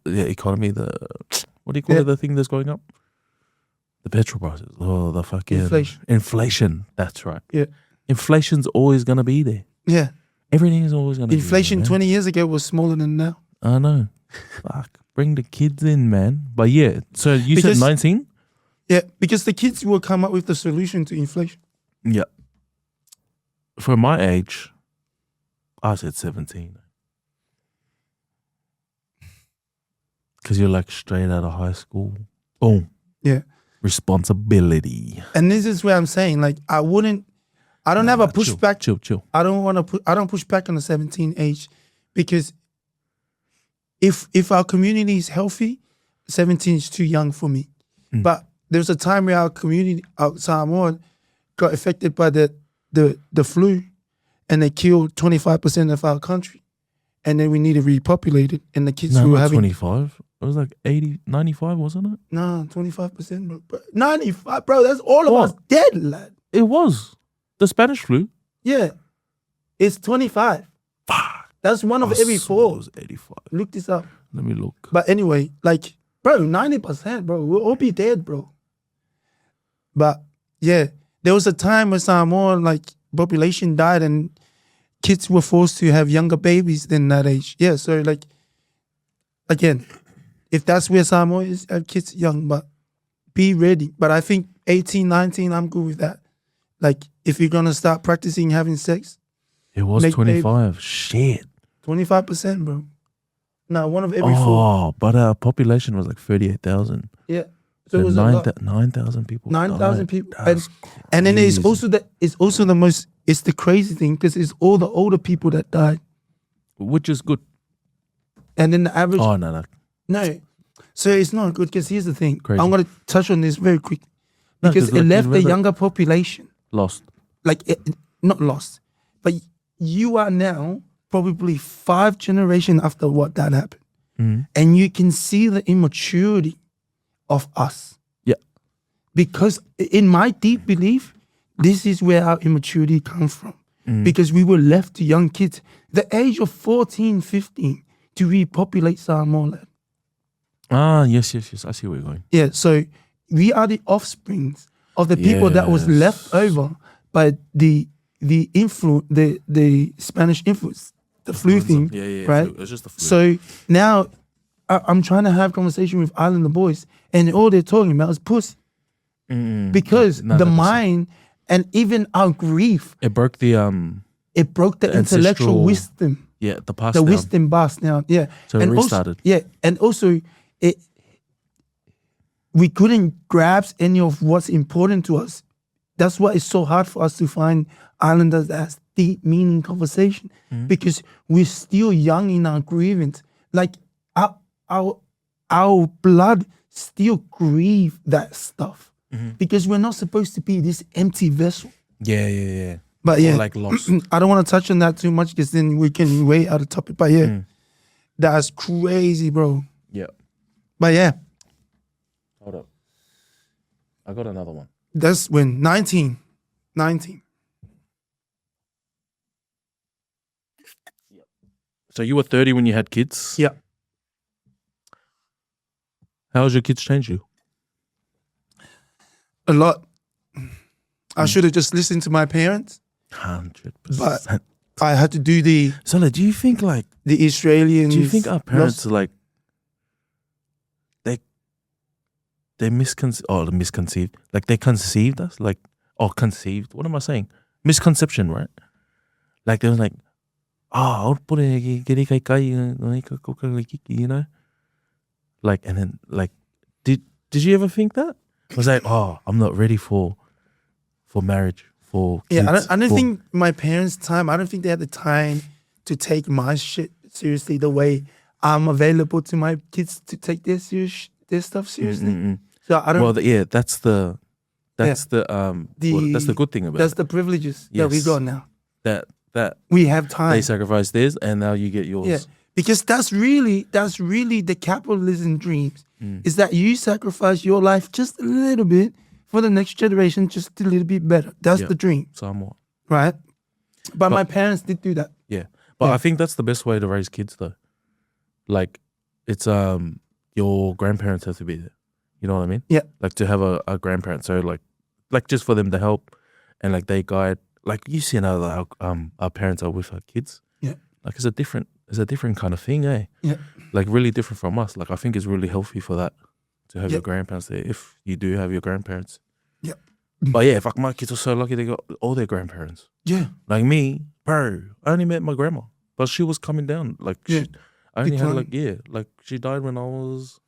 the economy, what do you call it, the thing that's going up? The petrol prices. Oh, the fucking... Inflation. That's right. Yeah. Inflation's always going to be there. Yeah. Everything is always going to be there. Inflation 20 years ago was smaller than now. I know. Fuck. Bring the kids in, man. But yeah, so you said 19? Yeah, because the kids will come up with the solution to inflation. Yeah. For my age, I said 17. Because you're like straight out of high school. Boom. Yeah. Responsibility. And this is where I'm saying, like, I don't have a pushback. Chill. I don't push back on the 17 age, because if our community is healthy, 17 is too young for me. But there's a time where our community out Samoa got affected by the flu, and they killed 25% of our country, and then we need to repopulate it, and the kids who were having 25. It was like 80, 95, wasn't it? No, 25%, bro. 95, bro. That's all of us dead, lad. It was the Spanish flu. Yeah, it's 25. Fuck. That's one of every 4. It was 85. Look this up. Let me look. But anyway, like, bro, 90%, bro. We'll all be dead, bro. But yeah, there was a time when Samoa, like, population died and kids were forced to have younger babies than that age. Yeah, so like, again, if that's where Samoa is, have kids young, but be ready. But I think 18, 19, I'm good with that. Like, if you're going to start practicing having sex. It was 25. Shit. 25%, bro. No, one of every 4. Oh, but our population was like 38,000. Yeah. So it was 9,000 people. 9,000 people. then And it's also it's the crazy thing, because it's all the older people that died. Which is good. And then the average. Oh, no. No. So it's not good, because here's the thing. Crazy. I'm going to touch on this very quick. Because it left the younger population. Lost. Like, not lost. But you are now probably 5 generations after what that happened. Mm-hmm. And you can see the immaturity of us. Yeah. Because in my deep belief, this is where our immaturity comes from. Mm-hmm. Because we were left to young kids, the age of 14, 15, to repopulate Samoa. Ah, yes. I see where you're going. Yeah, so we are the offsprings of the people that was left over by the influence, the Spanish influence, the flu thing, right? Flu. It was just the flu. So now I'm trying to have conversation with Islander boys, and all they're talking about is pussy. Because the mind and even our grief, it broke the intellectual wisdom. Yeah, the wisdom passed down. Yeah, so and it restarted. And also we couldn't grasp any of what's important to us. That's why it's so hard for us to find islanders that has deep meaning conversation, because we're still young in our grievance. Like our blood still grieve that stuff, because we're not supposed to be this empty vessel. Yeah. But yeah, like lost. I don't want to touch on that too much, because then we can way out of topic. But yeah, that's crazy, bro. Yeah. But yeah. Hold up. I got another one. That's when 19. So you were 30 when you had kids? Yeah. How has your kids changed you? A lot. I should have just listened to my parents. 100%. But I had to do the... So like, do you think like... The Australians... Do you think our parents are like... They misconceived. Like they conceived us? Like... Or conceived? What am I saying? Misconception, right? Like they were like... Oh, you know? Like, and then like... Did you ever think that? It was like, oh, I'm not ready for marriage, for kids. Yeah, I don't think my parents' time, I don't think they had the time to take my shit seriously the way I'm available to my kids to take their stuff seriously. So I don't. Well, that's the good thing about it. That's the privileges that we got now. That we have time. They sacrifice theirs, and now you get yours. Yeah, because that's really the capitalism dreams. Is that you sacrifice your life just a little bit for the next generation, just a little bit better. That's the dream. Somewhat. Right? But my parents did do that. Yeah. But I think that's the best way to raise kids though. Like it's your grandparents have to be there. You know what I mean? Yeah. Like to have a grandparent. So like just for them to help and like they guide, like you see now our parents are with our kids. Yeah. Like it's a different kind of thing, eh? Yeah. Like really different from us. Like I think it's really healthy for that to have your grandparents there if you do have your grandparents. Yeah. But yeah, fuck, my kids are so lucky they got all their grandparents. Yeah. Like me, bro, I only met my grandma, but she was coming down. Like I only had like she died when I was.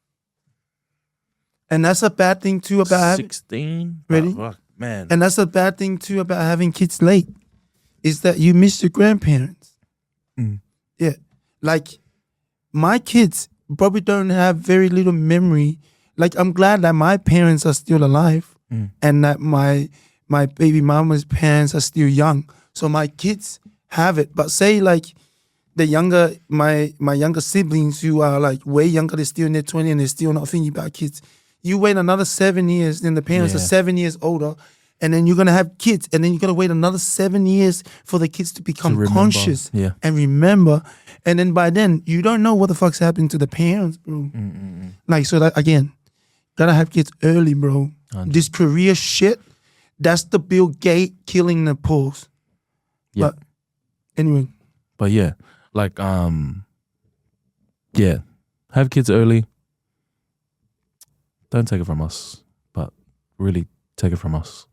And that's a bad thing too about 16. Ready? Fuck, man. And that's a bad thing too about having kids late, is that you miss your grandparents. Yeah. Like my kids probably don't have very little memory. Like I'm glad that my parents are still alive and that my baby mama's parents are still young. So my kids have it. But say like my younger siblings who are like way younger, they're still in their 20s and they're still not thinking about kids. You wait another 7 years, then the parents are 7 years older, and then you're going to have kids, and then you're going to wait another 7 years for the kids to become conscious and remember. And then by then, you don't know what the fuck's happened to the parents, bro. Like, so that, again, gotta have kids early, bro. 100. This career shit, that's the Bill Gates killing the pause. Yeah. But anyway. But yeah, like, have kids early. Don't take it from us, but really take it from us.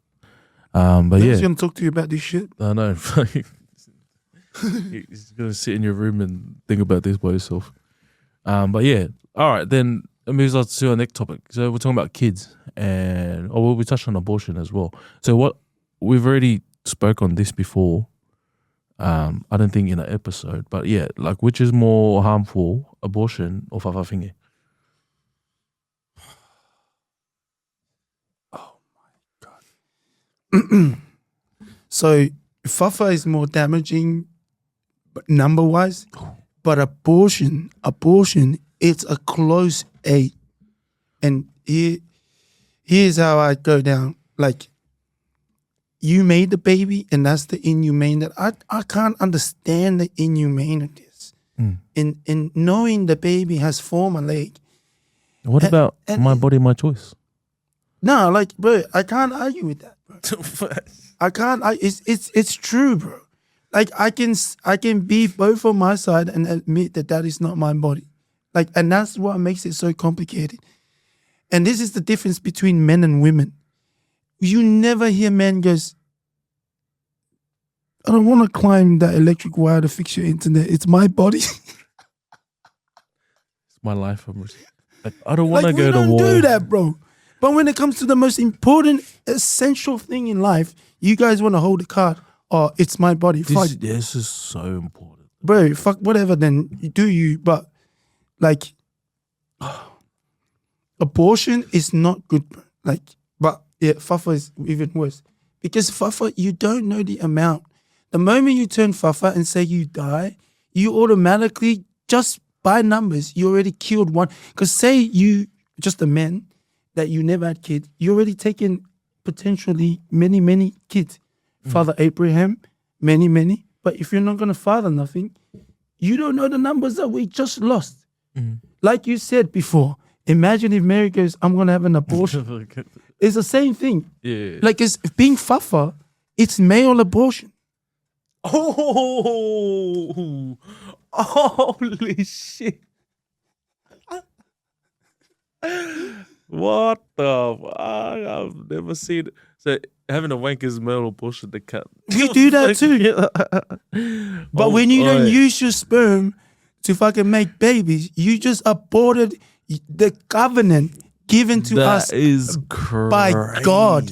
But He's gonna talk to you about this shit. I know. He's gonna sit in your room and think about this by yourself. But yeah, all right. Then it moves on to our next topic. So we're talking about kids, and we touched on abortion as well. So what we've already spoke on this before. I don't think in an episode, but yeah, like which is more harmful, abortion or whawhawhingi? So Fafa is more damaging number wise, but abortion, it's a close eight. And here's how I go down. Like, you made the baby, and that's the inhumane that I can't understand the inhumane of this. In knowing the baby has formed a leg. What about my body, my choice? No, like, bro, I can't argue with that, bro. I can't. It's true, bro. Like, I can be both on my side and admit that is not my body. Like, and that's what makes it so complicated. And this is the difference between men and women. You never hear men goes, I don't want to climb that electric wire to fix your internet. It's my body. It's my life. I don't want to like, go to war. We don't do that, bro. But when it comes to the most important, essential thing in life, you guys want to hold the card. Oh, it's my body. This is so important. Bro, fuck whatever then. Do you. But, like, abortion is not good, bro. Like, but yeah, fafa is even worse. Because fafa, you don't know the amount. The moment you turn fafa and say you die, you automatically, just by numbers, you already killed one. Because say you, just a man, that you never had kids, you already taken potentially many, many kids. Father Abraham, many. But if you're not going to father nothing, you don't know the numbers that we just lost. Like you said before, imagine if Mary goes, I'm going to have an abortion. It's the same thing. Yeah. Like, it's being fafa, it's male abortion. Oh, holy shit. What the fuck? I've never seen it. So having a wank is male abortion. The cat. We do that too. But when you don't use your sperm to fucking make babies, you just aborted the covenant given to us by God.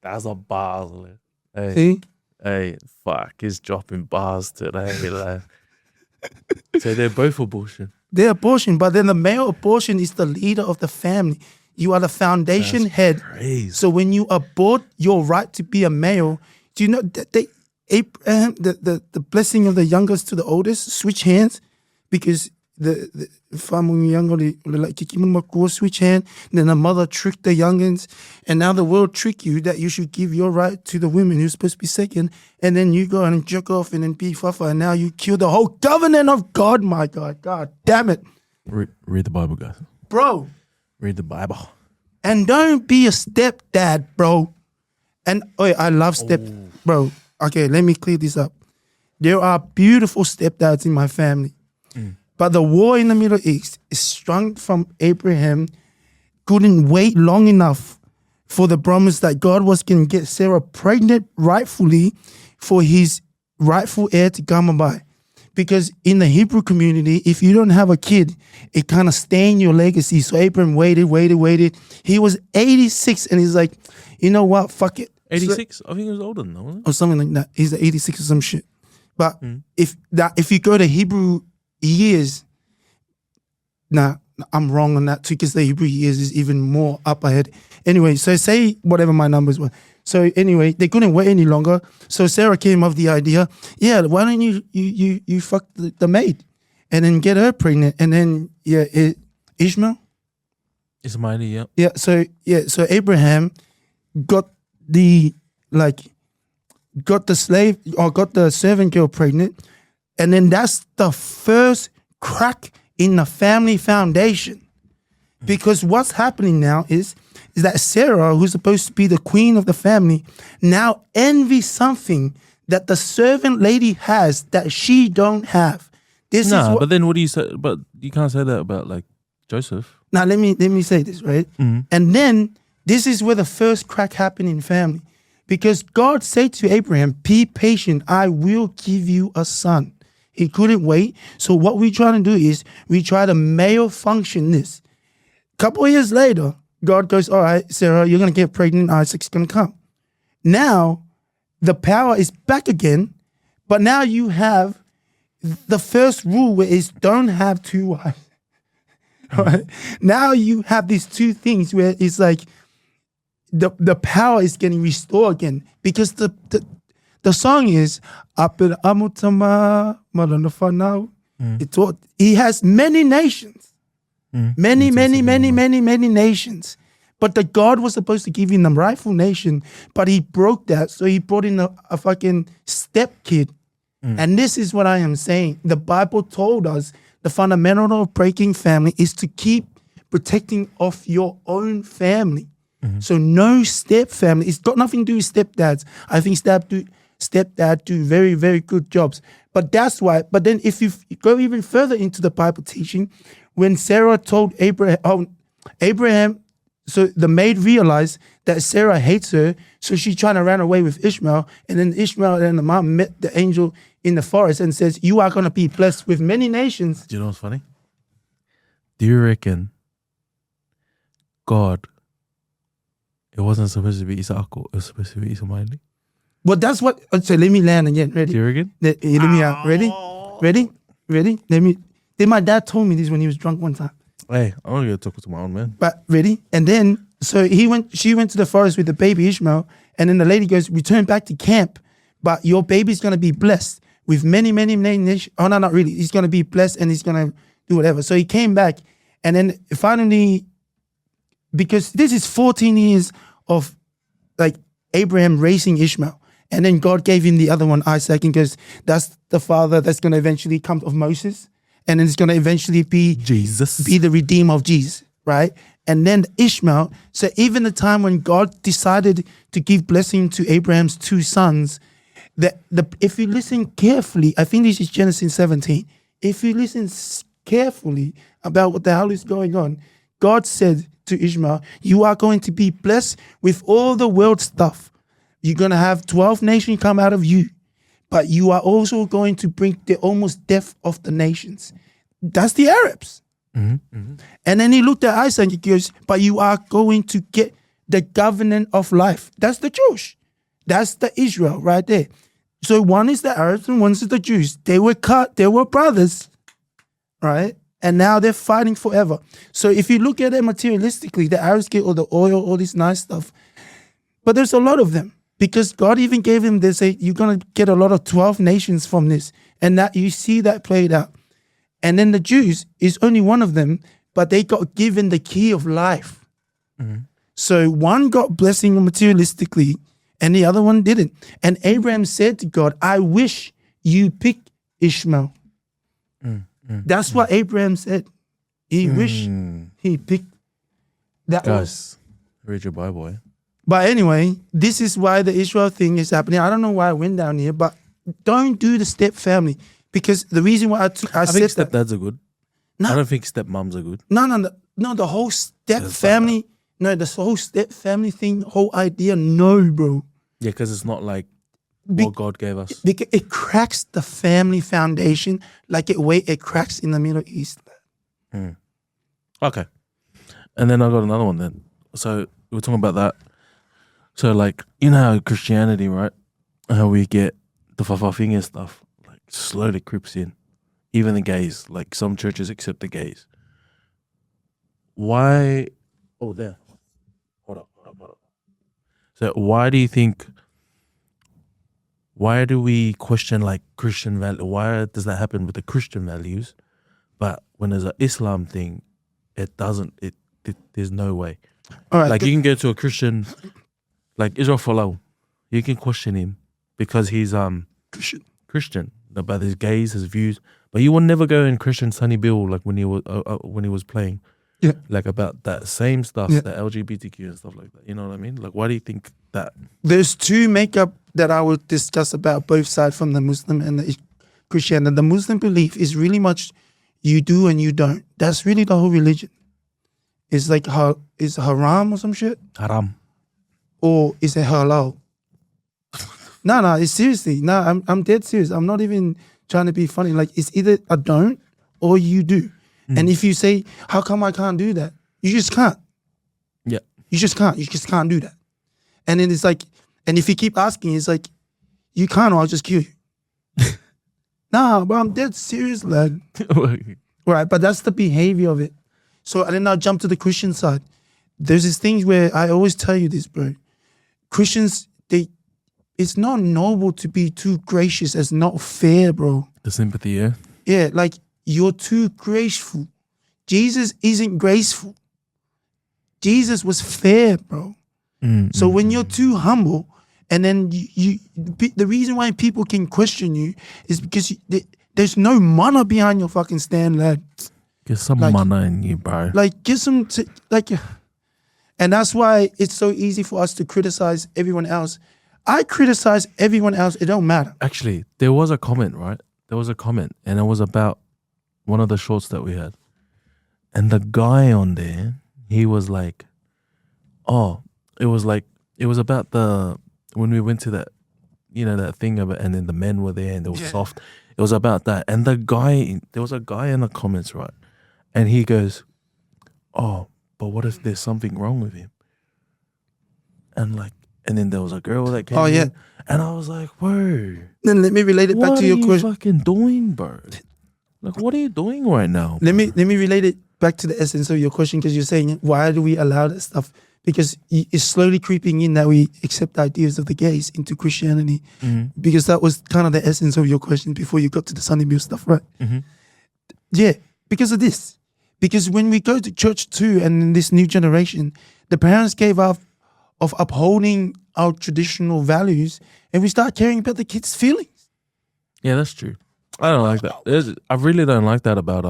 That's a bars. Hey. See? Hey, fuck, he's dropping bars today. Like. So they're both abortion. They're abortion, but then the male abortion is the leader of the family. You are the foundation head. Crazy. So when you abort your right to be a male, do you know that Abraham, the blessing of the youngest to the oldest, switch hands? Because the family younger, like switch hand, then the mother tricked the youngins, and now the world trick you that you should give your right to the women who's supposed to be second, and then you go and jerk off and then be fafa, and now you kill the whole covenant of God. My God, God damn it. Read the Bible, guys. Bro. Read the Bible. And don't be a stepdad, bro. And I love bro. Okay, let me clear this up. There are beautiful stepdads in my family. But the war in the Middle East is sprung from Abraham, couldn't wait long enough for the promise that God was going to get Sarah pregnant rightfully for his rightful heir to come by. Because in the Hebrew community, if you don't have a kid, it kind of stains your legacy. So Abraham waited. He was 86 and he's like, you know what, fuck it. 86? I think he was older than that, wasn't he? Or something like that. He's 86 or some shit. But if you go to Hebrew years, I'm wrong on that too, because the Hebrew years is even more up ahead. Anyway, so say whatever my numbers were. So anyway, they couldn't wait any longer. So Sarah came up with the idea, why don't you fuck the maid and then get her pregnant, and then Ishmael? Ismail, yeah. So Abraham got the slave or got the servant girl pregnant, and then that's the first crack in the family foundation. Because what's happening now is that Sarah, who's supposed to be the queen of the family, now envies something that the servant lady has that she don't have. But then what do you say? But you can't say that about like Joseph. Now let me say this, right? And then this is where the first crack happened in family. Because God said to Abraham, be patient, I will give you a son. He couldn't wait. So what we try to do is we try to male function this. Couple of years later, God goes, all right, Sarah, you're going to get pregnant. Isaac's going to come. Now, the power is back again, but now you have the first rule where it's don't have two wives. Right? Now you have these two things where it's like the power is getting restored again, because the song is he has many nations. Many nations. But the God was supposed to give him the rightful nation, but he broke that. So he brought in a fucking step kid. And this is what I am saying. The Bible told us the fundamental of breaking family is to keep protecting of your own family. Mm-hmm. So no step family. It's got nothing to do with stepdads. I think stepdad do very, very good jobs. But that's why. But then if you go even further into the Bible teaching, when Sarah told Abraham, so the maid realized that Sarah hates her, so she trying to run away with Ishmael. And then Ishmael and the mom met the angel in the forest and says, you are going to be blessed with many nations. Do you know what's funny? Do you reckon God, it wasn't supposed to be Isaac, it was supposed to be Ismail? Well, that's what. So let me land again. Ready? Do you reckon? Let me out. Ready? Then my dad told me this when he was drunk one time. Hey, I'm gonna go talk to my own man. But ready? And then she went to the forest with the baby Ishmael, and then the lady goes, return back to camp, but your baby's gonna be blessed with many, many, many nations. Oh no, not really. He's gonna be blessed and he's gonna do whatever. So he came back, and then finally, because this is 14 years of like Abraham raising Ishmael. And then God gave him the other one, Isaac, and goes, that's the father that's going to eventually come of Moses. And then it's going to eventually be Jesus, be the redeemer of Jesus, right? And then Ishmael. So even the time when God decided to give blessing to Abraham's two sons, if you listen carefully, I think this is Genesis 17. If you listen carefully about what the hell is going on, God said to Ishmael, you are going to be blessed with all the world stuff. You're going to have 12 nations come out of you, but you are also going to bring the almost death of the nations. That's the Arabs. Mm-hmm, mm-hmm. And then he looked at Isaac and he goes, but you are going to get the covenant of life. That's the Jews. That's the Israel right there. So one is the Arabs and one is the Jews. They were brothers, right? And now they're fighting forever. So if you look at it materialistically, the Arabs get all the oil, all this nice stuff. But there's a lot of them. Because God even gave him, they say, you're going to get a lot of 12 nations from this. And that you see that played out. And then the Jews is only one of them, but they got given the key of life. Mm-hmm. So one got blessing materialistically and the other one didn't. And Abraham said to God, I wish you picked Ishmael. That's what Abraham said. He wished he picked that one. Guys, read your Bible, eh? But anyway, this is why the Israel thing is happening. I don't know why I went down here, but don't do the step family. Because the reason why I think said stepdads are good. No. I don't think stepmoms are good. No, the whole step family, the whole step family thing, whole idea, no, bro. Yeah, because it's not like what God gave us. Because it cracks the family foundation like it cracks in the Middle East. Okay. And then I got another one then. So we're talking about that. So like, you know how Christianity, right? How we get the fafafinga stuff, like slowly creeps in. Even the gays, like some churches accept the gays. Why? Oh, there. Hold up. So why do you think, why do we question like Christian value? Why does that happen with the Christian values? But when there's an Islam thing, it doesn't, there's no way. All right, like you can go to a Christian, like Israel Folau, you can question him because he's Christian about his gays, his views, but you will never go in Christian Sunny Bill like when he was playing, like about that same stuff, the LGBTQ and stuff like that. You know what I mean? Like, why do you think that? There's two makeup that I will discuss about both sides from the Muslim and the Christian. And the Muslim belief is really much you do and you don't. That's really the whole religion. It's like is haram or some shit. Haram. Or is it halal? No, it's seriously. No, I'm dead serious. I'm not even trying to be funny. Like, it's either I don't or you do. And if you say, how come I can't do that? You just can't. Yeah. You just can't. You just can't do that. And then it's like, and if you keep asking, it's like, you can't or I'll just kill you. Nah, but I'm dead serious, lad. Right, but that's the behavior of it. So, and then I'll jump to the Christian side. There's this thing where I always tell you this, bro. Christians, it's not noble to be too gracious. It's not fair, bro. The sympathy, yeah? Yeah, like you're too graceful. Jesus isn't graceful. Jesus was fair, bro. So when you're too humble, and then the reason why people can question you is because there's no mana behind your fucking stand, lad. Get some Like- mana in you, bro. Like, get some, and that's why it's so easy for us to criticize everyone else. I criticize everyone else. It don't matter. Actually, there was a comment, right? There was a comment, and it was about one of the shorts that we had. And the guy on there, he was like, oh, it was about when we went to that, that thing about, and then the men were there and they were soft. It was about that. And there was a guy in the comments, right? And he goes, oh, but what if there's something wrong with him? And then there was a girl that came in, and I was like, whoa. Then let me relate it back to your question. What are you fucking doing, bro? Like, what are you doing right now? Let me relate it back to the essence of your question, because you're saying, why do we allow that stuff? Because it's slowly creeping in that we accept ideas of the gays into Christianity. Mm-hmm. Because that was kind of the essence of your question before you got to the Sunday Meal stuff, right? Mm-hmm. Yeah, because of this. Because when we go to church too, and in this new generation, the parents gave up of upholding our traditional values, and we start caring about the kids' feelings. Yeah, that's true. I don't like that. I really don't like that about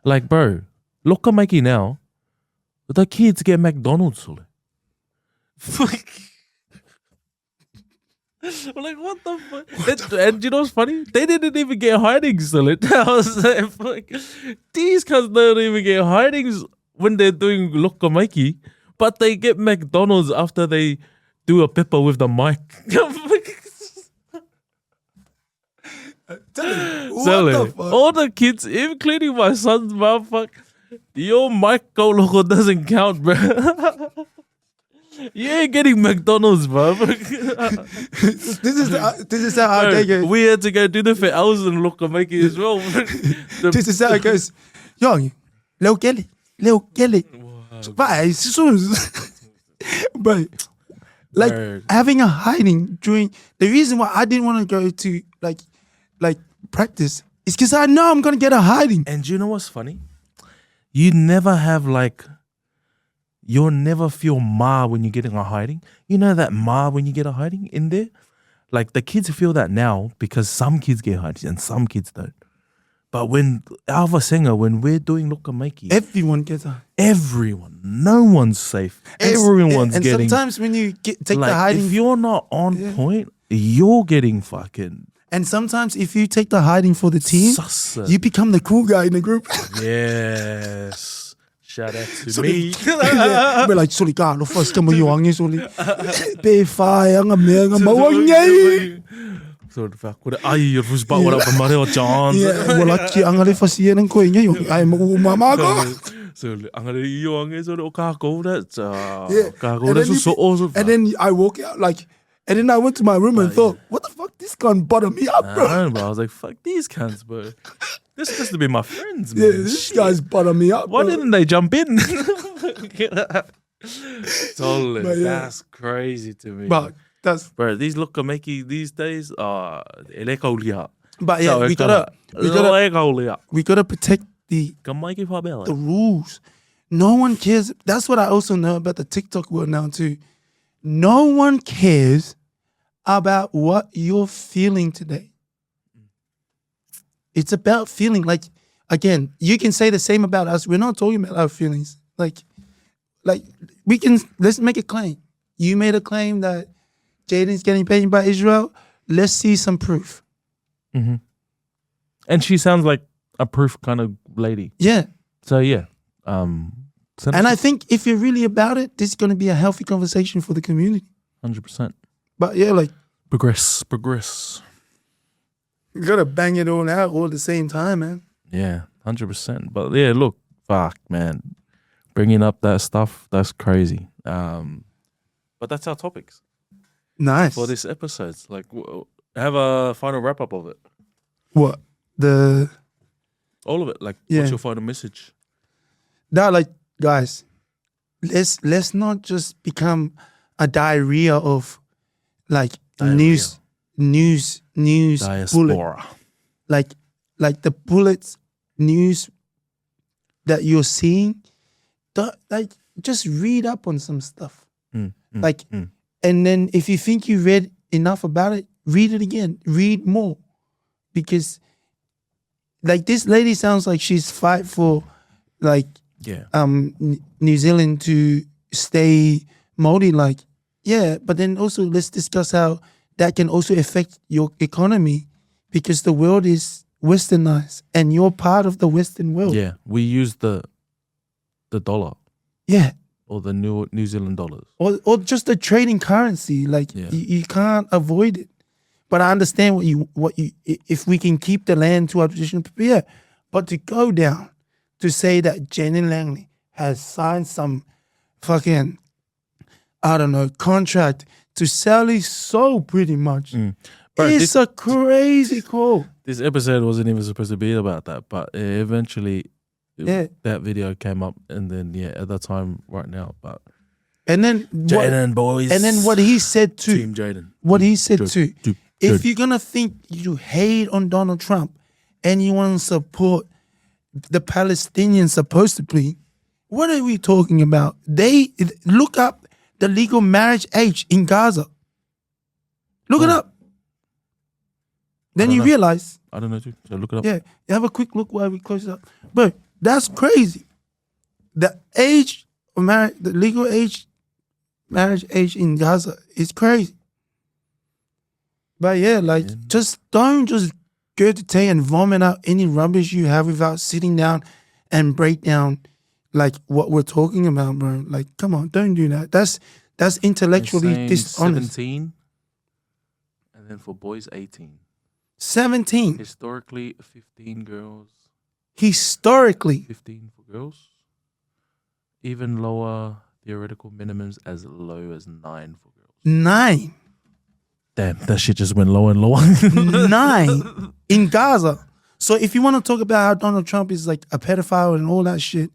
like, bro, look at Mikey now. The kids get McDonald's. Fuck. Like, what the fuck? And you know what's funny? They didn't even get hidings. I was like, fuck. These cunts don't even get hidings when they're doing look at Mikey, but they get McDonald's after they do a pepper with the mic. All the kids, including my son's motherfucker, your Michael logo doesn't count, bro. You ain't getting McDonald's, bro. This is how I take it. We had to go do the for hours and look and make it as well. This is how it goes. Young, little Kelly. But like having a hiding during the reason why I didn't want to go to like practice is because I know I'm gonna get a hiding. And do you know what's funny? You never have you'll never feel ma when you're getting a hiding. You know that ma when you get a hiding in there? Like the kids feel that now because some kids get hidings and some kids don't. But when Alva Singer, when we're doing Look and Makey, everyone gets a everyone. No one's safe. Everyone's getting. And sometimes when you take the hiding, if you're not on point, you're getting fucking. And sometimes if you take the hiding for the team, you become the cool guy in the group. Yes. Shout out to me. We're like, sorry, God, the first time you are sorry. Be fire, I'm a So the fact that I was about what up Mario John. Yeah, well, like I'm gonna for seeing and going. I'm a mama. So I'm gonna young is on Okago. That's yeah. So awesome. And then I walk out and then I went to my room and thought, what the fuck? This gun butter me up, bro. I was like, fuck these cunts, bro. This supposed to be my friends, man. Yeah, this guy's butter me up. Why didn't they jump in? Totally. Yeah. That's crazy to me. But that's bro, these look makey these days are but yeah, we gotta protect the rules. No one cares. That's what I also know about the TikTok world now too. No one cares about what you're feeling today. It's about feeling. Like, again, you can say the same about us. We're not talking about our feelings. Like we can, let's make a claim. You made a claim that Jaden's getting paid by Israel. Let's see some proof. Mm-hmm. And she sounds like a proof kind of lady. Yeah. So yeah. And I think if you're really about it, this is going to be a healthy conversation for the community. 100%. But yeah, like progress. You gotta bang it all out all at the same time, man. Yeah, 100%. But yeah, look, fuck, man, bringing up that stuff, that's crazy. But that's our topics. Nice for this episode. Like, have a final wrap up of it. What all of it? Like, yeah. What's your final message? That, like, guys, let's not just become a diarrhea of like news diaspora. Bullet. Like the bullets news that you're seeing. Like, just read up on some stuff. And then if you think you read enough about it, read it again. Read more. Because like this lady sounds like she's fight for like New Zealand to stay Māori, like, yeah, but then also let's discuss how that can also affect your economy because the world is westernized and you're part of the Western world. Yeah, we use the dollar. Yeah. Or the New Zealand dollars. Or just the trading currency. Like you can't avoid it. But I understand what you if we can keep the land to our traditional people, yeah. But to go down to say that Jaden Langley has signed some fucking, I don't know, contract to sell his soul pretty much. Bro, it's a crazy call. This episode wasn't even supposed to be about that, but eventually that video came up and then at that time right now. But and then Jaden boys. And then what he said too. Team Jaden. What he said too. If you're gonna think you hate on Donald Trump and you want to support the Palestinians supposedly, what are we talking about? They look up the legal marriage age in Gaza. Look it up. Then you realize. I don't know too. So look it up. Yeah, you have a quick look while we close it up. But that's crazy. The age of marriage, the legal age, marriage age in Gaza is crazy. But yeah, like just don't just go to tea and vomit out any rubbish you have without sitting down and break down like what we're talking about, bro. Like, come on, don't do that. That's intellectually dishonest. 17, and then for boys 18. 17. Historically, 15 girls. Historically. 15 for girls. Even lower theoretical minimums as low as 9 for girls. 9. Damn, that shit just went lower and lower. 9 in Gaza. So if you want to talk about how Donald Trump is like a pedophile and all that shit,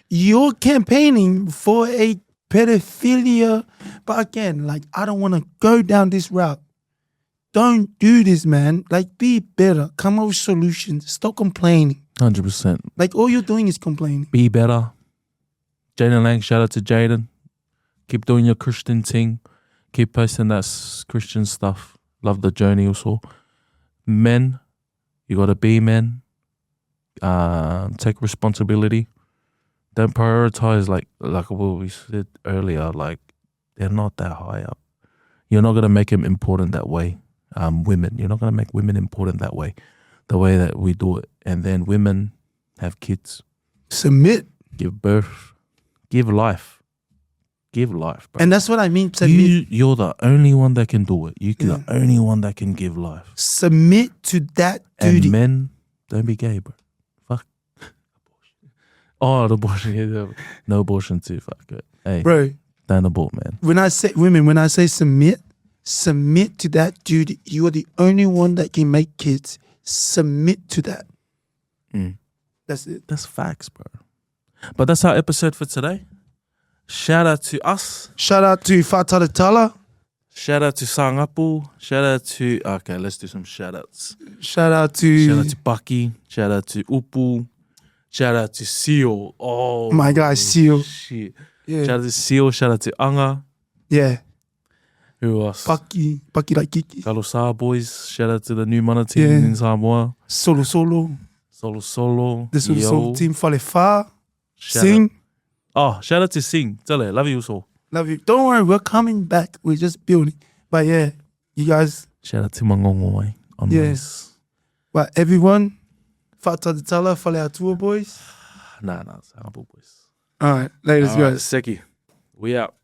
you're campaigning for a pedophilia. But again, like, I don't want to go down this route. Don't do this, man. Like, be better. Come up with solutions. Stop complaining. 100%. Like, all you're doing is complaining. Be better. Jaden Lang, shout out to Jaden. Keep doing your Christian thing. Keep posting that Christian stuff. Love the journey also. Men, you got to be men. Take responsibility. Don't prioritize like what we said earlier. Like, they're not that high up. You're not going to make them important that way. Women, you're not going to make women important that way. The way that we do it. And then women have kids. Submit. Give birth. Give life. Give life, bro. And that's what I mean. Submit. You're the only one that can do it. You're the only one that can give life. Submit to that duty. And men, don't be gay, bro. Fuck. Oh, the abortion. Yeah, no abortion too. Fuck it. Hey, bro. Don't abort, man. When I say women, when I say submit to that duty. You are the only one that can make kids. Submit to that. That's it. That's facts, bro. But that's our episode for today. Shout out to us. Shout out to Fatalatala. Shout out to Sangapu. Shout out to... Okay, let's do some shout outs. Shout out to Bucky. Shout out to Upu. Shout out to Seal. Oh, my guy, Seal. Shit. Yeah. Shout out to Seal. Shout out to Anga. Yeah. Who else? Bucky like Kiki. Kalosa boys. Shout out to the new Mana team in Samoa. Solo. The Solo team. Falefa. Sing. Shout out to Sing. Tell love you so. Love you. Don't worry, we're coming back. We're just building. But yeah, you guys. Shout out to Mangongoi. Yes. Well, everyone, Fatalatala, Fale Atua boys. Nah, Singapore boys. All right, ladies, guys. Seki. We out.